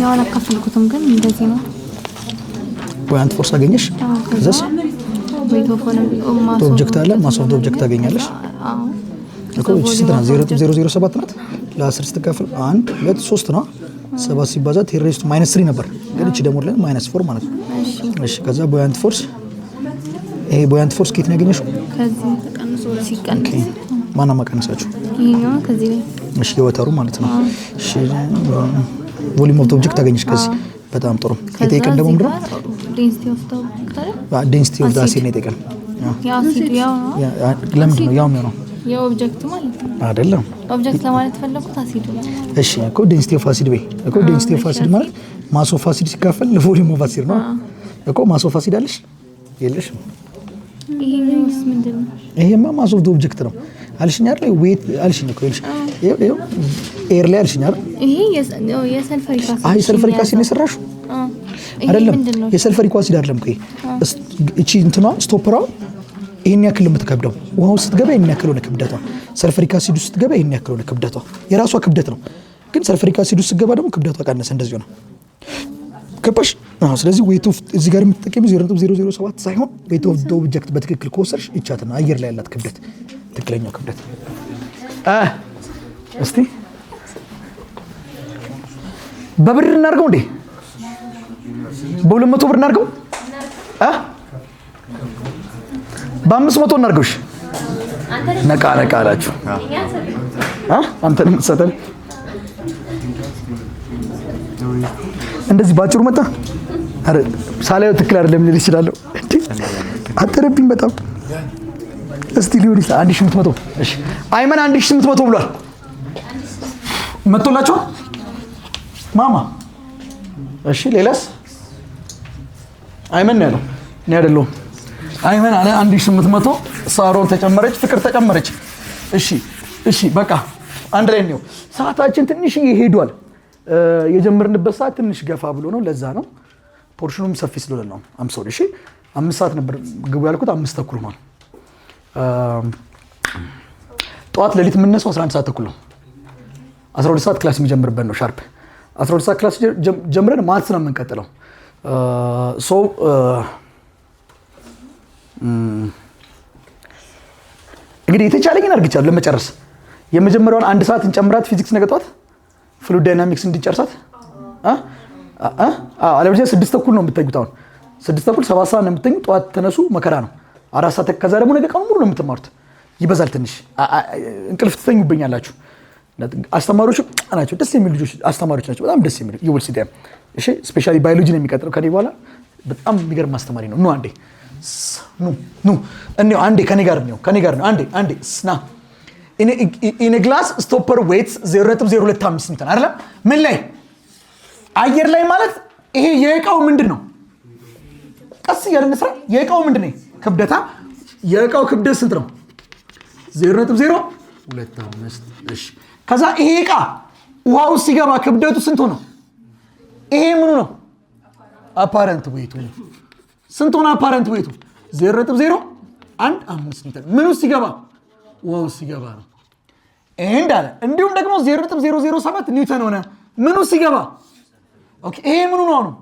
S3: ያው አላካፈልኩትም ግን እንደዚህ ነው።
S1: ፖይንት ፎርስ አገኘሽ? ከዛስ ኦብጀክት አለ ማሶፍት ኦብጀክት ታገኛለሽ። እኮ እቺ ስንት ናት? 0.007 ናት። ለ10 ስትካፈል 1 2 3 ነው። 7 ሲባዛ ቴሬስቱ -3 ነበር። ግን እቺ ደግሞ ለ -4 ማለት ነው። እሺ ከዛ ፖይንት ፎርስ ይሄ ፖይንት ፎርስ ከየት ነው ያገኘሽው?
S3: ከዚህ ተቀንሶ ሲቀንስ
S1: ማን ነው ማቀነሳችሁ?
S3: ይሄኛው ከዚህ ላይ
S1: እሺ የወተሩ ማለት ነው። እሺ ቮሊዩም ኦፍ ኦብጀክት ታገኝሽ ከዚህ። በጣም ጥሩ። የጠየቀን ደግሞ ምንድን ነው?
S3: ዴንሲቲ ኦፍ ኦብጀክት አይደል?
S1: ዴንሲቲ ኦፍ አሲድ ነው የጠየቀን።
S3: የአሲዱ ያው ነው።
S1: ለምንድን ነው ያው የሚሆነው?
S3: የኦብጀክቱ ማለት ነው
S1: አይደለም።
S3: ኦብጀክት ለማለት ፈለኩት አሲዱ ነው።
S1: እሺ እኮ ዴንሲቲ ኦፍ አሲድ በይ እኮ። ዴንሲቲ ኦፍ አሲድ ማለት ማስ ኦፍ አሲድ ሲካፈል ለቮሊዩም ኦፍ አሲድ ነው እኮ። ማስ ኦፍ አሲድ አለሽ የለሽም?
S3: ይሄኛውስ ምንድን ነው?
S1: ይሄማ ማስ ኦፍ ኦብጀክት ነው አልሽኝ አይደል? ዌት አልሽኝ እኮ ይልሽ ኤር ላይ አልሽኝ አይደል?
S3: ይሄ የሰልፈሪክ አሲድ።
S1: አይ ሰልፈሪክ አሲድ ነው የሰራሽው አይደለም? የሰልፈሪክ አሲድ አይደለም እኮ እቺ እንትኗ ስቶፐሯ ይሄን ያክል የምትከብደው ውሃው ስትገባ ይሄን ያክል ሆነ ክብደቷ። ሰልፈሪክ አሲድ ውስጥ ስትገባ ይሄን ያክል ሆነ ክብደቷ። የራሷ ክብደት ነው፣ ግን ሰልፈሪክ አሲድ ውስጥ ስትገባ ደግሞ ክብደቷ ቀነሰ። እንደዚህ ነው ከበሽ። ስለዚህ ዌት ኦፍ እዚህ ጋር የምትጠቀሚው 0.007 ሳይሆን ዌት ኦፍ ዘ ኦብጀክት በትክክል ከወሰድሽ ይቻትና አየር ላይ ያላት ክብደት ትክክለኛው ክብደት። እስቲ በብር እናድርገው እንዴ? በ200 ብር እናድርገው? በ500 እናድርገውሽ? ነቃ ነቃ አላችሁ። አንተንም ሰተን እንደዚህ ባጭሩ መጣ። አረ ሳላየው ትክክል አይደለም ልል ይችላልው እንዴ? አጠረብኝ በጣም። እስቲ ሊሆን ይችላል 1800። እሺ አይመን 1800 ብሏል። መጥቶላችሁ ማማ? እሺ ሌላስ? አይመን ነው ያለው፣ እኔ አይደለሁም። አይመን አለ 1800። ሳሮን ተጨመረች፣ ፍቅር ተጨመረች። እሺ በቃ አንድ ላይ ነው። ሰዓታችን ትንሽ ሄዷል። የጀመርንበት ሰዓት ትንሽ ገፋ ብሎ ነው፣ ለዛ ነው። ፖርሽኑም ሰፊ ስለሆነ ነው። አምሶሪ። እሺ 5 ሰዓት ነበር ግቡ ያልኩት፣ 5 ተኩል ሆኗል። ጠዋት ሌሊት የምነሳው 11 ሰዓት ተኩል ነው። 12 ሰዓት ክላስ የሚጀምርበት ነው ሻርፕ። 12 ሰዓት ክላስ ጀምረን ማትስ ነው የምንቀጥለው። እንግዲህ የተቻለኝን አድርግቻለሁ ለመጨረስ። የመጀመሪያውን 1 ሰዓት እንጨምራት ፊዚክስ ነገ ጠዋት ፍሉድ ዳይናሚክስ እንዲጨርሳት። አለበለዚያ 6 ተኩል ነው የምትተኙት። አሁን 6 ተኩል 7 ሰዓት ነው የምትተኙት። ጠዋት ተነሱ፣ መከራ ነው። 4 ሰዓት ከዛ ደግሞ ነገ ቀኑ ሙሉ ነው የምትማሩት። ይበዛል ትንሽ እንቅልፍ ትተኙብኛላችሁ። አስተማሪዎቹ ናቸው ደስ የሚሉ ልጆች፣ አስተማሪዎች ናቸው በጣም ደስ የሚሉ ይወል ሲዳም። እሺ ስፔሻሊ ባዮሎጂ ነው የሚቀጥለው ከኔ በኋላ። በጣም የሚገርም አስተማሪ ነው። አንዴ አንዴ ከኔ ጋር ነው አንዴ ስና ኢን ግላስ ስቶፐር ዌይትስ 0.025 ኒውተን አይደለም። ምን ላይ አየር ላይ ማለት ይሄ የእቃው ምንድን ነው? ቀስ እያልን ስራ። የእቃው ምንድን ነው? ክብደታ። የእቃው ክብደት ስንት ነው? 0.025። እሺ ከዛ ይሄ እቃ ውሃ ውስጥ ሲገባ ክብደቱ ስንት ሆነ? ይሄ ምኑ ነው? አፓረንት ዌይቱ ነው። ስንት ሆነ አፓረንት ዌይቱ? 0.015 ኒውተን። ምን ውስጥ ሲገባ? ውሃ ውስጥ ሲገባ ነው። ይሄ እንዳለ እንዲሁም ደግሞ 0.007 ኒውተን ሆነ። ምን ውስጥ ሲገባ? ኦኬ ይሄ ምኑ ነው?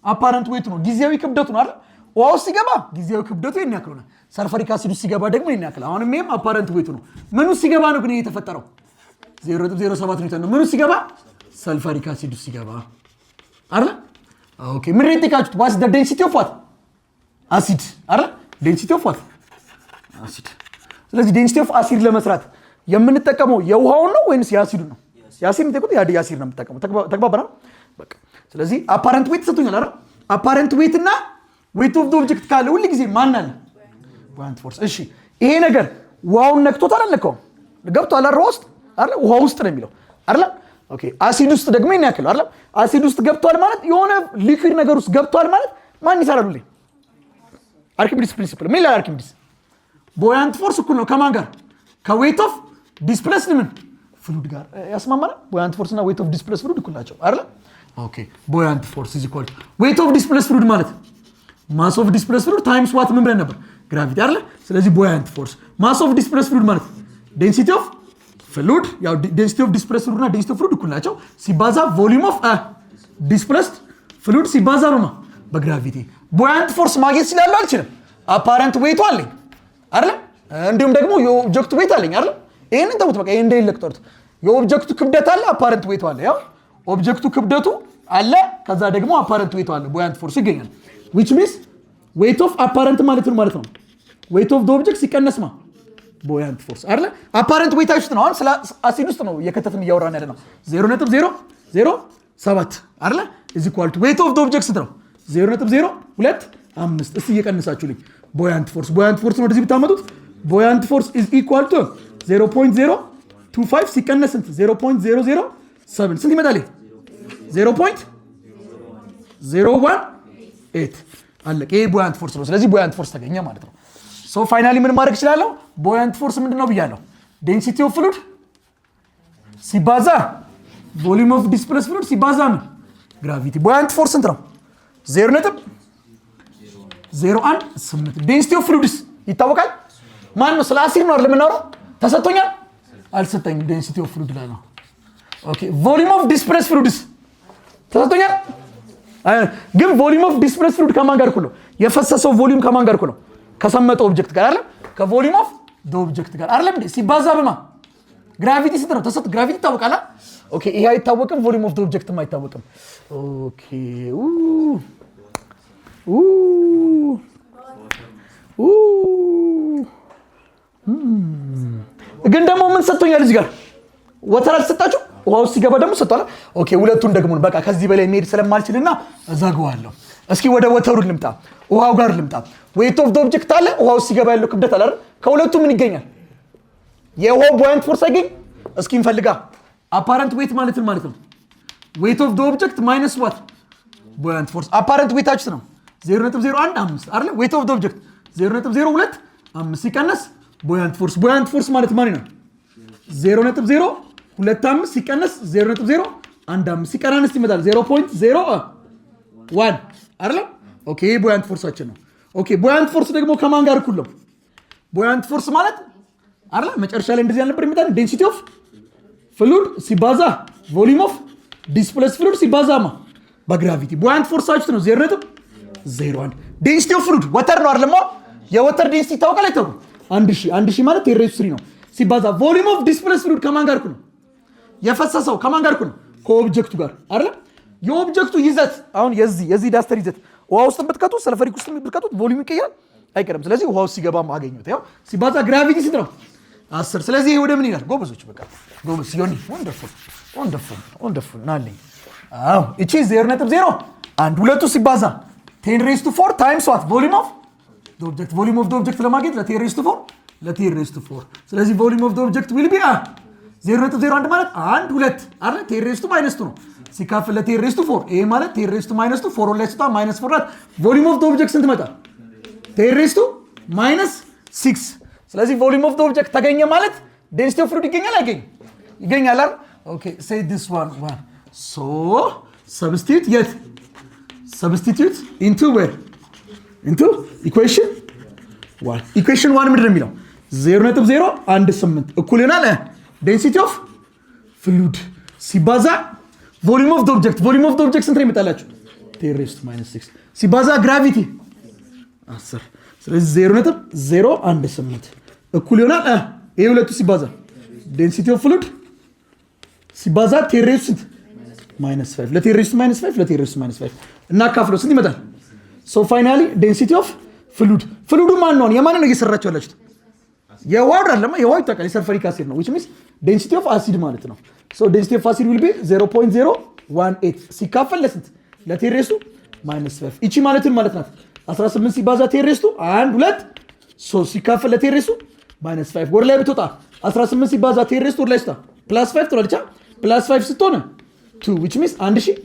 S1: አፓረንት ዌይቱ ነው፣ ጊዜያዊ ክብደቱ ነው አይደል? ውሃ ውስጥ ሲገባ ጊዜያዊ ክብደቱ ይሄን ያክል ሆነ። ሰልፈሪክ አሲድ ውስጥ ሲገባ ደግሞ ይሄን ያክል። አሁንም ይሄም አፓረንት ዌይቱ ነው። ምን ውስጥ ሲገባ ነው ግን ይሄ የተፈጠረው? 0.07 ኒውተን ነው። ምን ውስጥ ሲገባ? ሰልፈሪክ አሲድ ውስጥ ሲገባ አይደል? ኦኬ ምን ረጥቃችሁት? ዋትስ ዘ ዴንሲቲ ኦፍ ዋት? አሲድ አይደል? ዴንሲቲ ኦፍ ዋት? አሲድ። ስለዚህ ዴንሲቲ ኦፍ አሲድ ለመስራት የምንጠቀመው የውሃውን ነው ወይንስ የአሲዱን ነው? የአሲድ ነው የአሲድ ነው የምንጠቀመው። ተግባባና በቃ። ስለዚህ አፓረንት ዌይት ሰጥቶኛል አይደል? አፓረንት ዌይት እና ዌይት ኦፍ ዘ ኦብጀክት ካለ ሁሉ ጊዜ ማን አለ? ቡያንት ፎርስ። እሺ ይሄ ነገር ውሃውን ነክቶታል አልነካውም? ገብቷል አይደል? ውስጥ አይደል? ውሃ ውስጥ ነው የሚለው አይደል? ኦኬ አሲድ ውስጥ ደግሞ ይሄን ያክል አይደል? አሲድ ውስጥ ገብቷል ማለት የሆነ ሊኩዊድ ነገር ውስጥ ገብቷል ማለት ማን ይሰራል? ሁሌ አርኪሚዲስ ፕሪንሲፕል ምን ይላል? አርኪሚዲስ ቡያንት ፎርስ እኩል ነው ከማን ጋር? ከዌይት ኦፍ ዲስፕሌስድ ምን ፍሉድ ጋር ያስማማናል። ቡያንት ፎርስ እና ዌይት ኦፍ ዲስፕሌስድ ፍሉድ እኩል ናቸው አይደል? ኦኬ ቡያንት ፎርስ ኢዝ ኢኳል ቱ ዌይት ኦፍ ዲስፕሌስድ ፍሉድ ማለት ማስ ኦፍ ዲስፕሌስድ ፍሉድ ታይምስ ዋት ምን ብለን ነበር? ግራቪቲ አይደል? ስለዚህ ቡያንት ፎርስ ማስ ኦፍ ዲስፕሌስድ ፍሉድ ማለት ዴንሲቲ ኦፍ ፍሉድ፣ ያው ዴንሲቲ ኦፍ ዲስፕሌስድ ፍሉድ እና ዴንሲቲ ኦፍ ፍሉድ እኩል ናቸው። ሲባዛ ቮሊዩም ኦፍ ዲስፕሌስድ ፍሉድ ሲባዛ ነው በግራቪቲ። ቡያንት ፎርስ ማግኘት ስላለው አልችልም። አፓረንት ዌይቱ አለኝ አይደል? እንዲሁም ደግሞ የኦብጀክቱ ዌይት አለኝ አይደል? ይሄንን ተውት በቃ። ይሄ እንደይለቅጠሩት የኦብጀክቱ ክብደት አለ፣ አፓረንት ዌይቱ አለ። ያው ኦብጀክቱ ክብደቱ አለ፣ ከዛ ደግሞ አፓረንት ዌይቱ አለ። ቡያንት ፎርስ ይገኛል። which means weight of apparent ማለት ነው weight of the object ሲቀነስማ ቡያንት ፎርስ አይደል? አፓረንት ዌይታችሁ ነው። አሁን ስለ አሲድ ውስጥ ነው የከተፍን እያወራን ያለ ነው። 0.007 7 አይደለ is equal to weight of the object ስንት ነው 0.025 እስቲ እየቀነሳችሁልኝ buoyant force ነው ወደዚህ ብታመጡት buoyant force is equal to 0.025 ሲቀነስ ስንት 0.007 ስንት ይመጣል 0.018 አለቀ ይሄ buoyant force ነው ስለዚህ buoyant force ተገኘ ማለት ነው ሶ ፋይናሊ ምን ማድረግ እችላለሁ buoyant force ምንድነው ብያለሁ density of fluid ሲባዛ volume of displaced fluid ሲባዛ ምን gravity buoyant force ስንት ነው 0.018 density of fluids ይታወቃል ማን ነው ስለ አሲድ ነው አይደል የምናወራው ተሰጥቶኛል አልሰጠኝም density of fluid ላይ ነው ኦኬ volume of displaced fluids ተሰጥቶኛል ግን volume of displaced fluid ከማን ጋር እኩል ነው የፈሰሰው volume ከማን ጋር እኩል ነው ከሰመጠው ኦብጀክት ጋር አይደል ከvolume of the object ጋር አይደል እንዴ ሲባዛ በማ gravity ስንት ነው ተሰጥ gravity ይታወቃል ኦኬ ይሄ አይታወቅም volume of the object አይታወቅም ኦኬ ግን ደግሞ ምን ሰጥቶኛል እዚህ ጋር ወተር አልሰጣችሁ ውሃው ሲገባ ደግሞ ሰጥቷል ኦኬ ሁለቱን ደግሞ በቃ ከዚህ በላይ መሄድ ስለማልችልና እዛጋዋለሁ እስኪ ወደ ወተሩ ልምጣ ውሃው ጋር ልምጣ weight of the object አለ ውሃው ሲገባ ያለው ክብደት አለ አይደል ከሁለቱ ምን ይገኛል የውሃው buoyant force አይገኝ እስኪ እንፈልጋ apparent weight ማለት ነው weight of the object minus what buoyant force apparent weight አችሁ ነው 0.015 አይደል weight of the object 0.025 ሲቀነስ buoyant force ማለት ማን ነው 0.025 ሲቀነስ 0.015 ሲቀናነስ ይመጣል 0.01 አይደል ኦኬ buoyant forceአችን ነው ኦኬ buoyant force ደግሞ ከማን ጋር እኩል ነው buoyant force ማለት አይደል መጨረሻ ላይ እንደዚህ ያልነበር ይመጣል density of fluid ሲባዛ volume of displaced fluid ሲባዛማ በግራቪቲ buoyant forceአችሁ ነው 0.01 density of fluid water ነው አይደል የወተር density ታውቃለህ አይታወቅም 1000 ማለት 10³ ነው ሲባዛ volume of displaced fluid ከማን ጋር እኩል ነው የፈሰሰው ከማን ጋር እኩል ነው ከኦብጀክቱ ጋር አይደል የኦብጀክቱ ይዘት አሁን የዚህ ዳስተር ይዘት ውሃ ውስጥ ብትከቱ ሰልፈሪክ ውስጥ ብትከቱት ቮሊዩም ይቀየራል አይቀርም ስለዚህ ውሃው ሲገባ ማገኙት ያው ሲባዛ ግራቪቲ ስንት ነው 10 ስለዚህ ወደ ምን ይላል ጎበዞች በቃ ጎበዝ ሲሆን ወንደርፉል ናለኝ አዎ እቺ 0.0 አንድ ሁለቱ ሲባዛ 10⁴ ታይምስ ዋት ቮሊዩም ኦፍ the object volume of the object ለማግኘት ለ10⁴ ስለዚህ volume of the object will be 0.01 ማለት 1 2 አይደል 10⁻2 ነው ሲካፈል ለ10⁴ ይሄ ማለት 10⁻2 4 ላይ ስታ -4 volume of the object ስንት መጣ 10⁻6 ስለዚህ volume of the object ተገኘ ማለት density of fluid ይገኛል ይገኛል አይደል ኦኬ say this one so substitute into where into equation 1 equation 1 ምንድን ነው የሚለው 0.018 እኩል ይሆናል density of fluid ሲባዛ volume of the object ስንት ነው ይመጣላችሁ 10⁻6 ሲባዛ gravity 10 ስለዚህ 0.018 እኩል ይሆናል ይሄ ሁለቱ ሲባዛ density of fluid ሲባዛ 10⁻5 ለ10⁻5 እና ካፍሎ ስንት ይመጣል so finally density of fluid ማን ነው የማን ነው እየሰራችሁ ያላችሁት የውሃው አይደለም የውሃው ይታወቃል የሰልፈሪክ አሲድ ነው which means density of acid ማለት ነው so density of acid will be 0.018 ሲካፈል ለስንት ለ10⁻5 እቺ ማለት ናት 18 ሲባዛ 10⁻1 2 3 ሲካፈል ለ10⁻5 ወር ላይ ብትወጣ 18 ሲባዛ 10⁻2 ወር ላይ ስታ +5 ትላለች +5 ስትሆን 2 which means 1000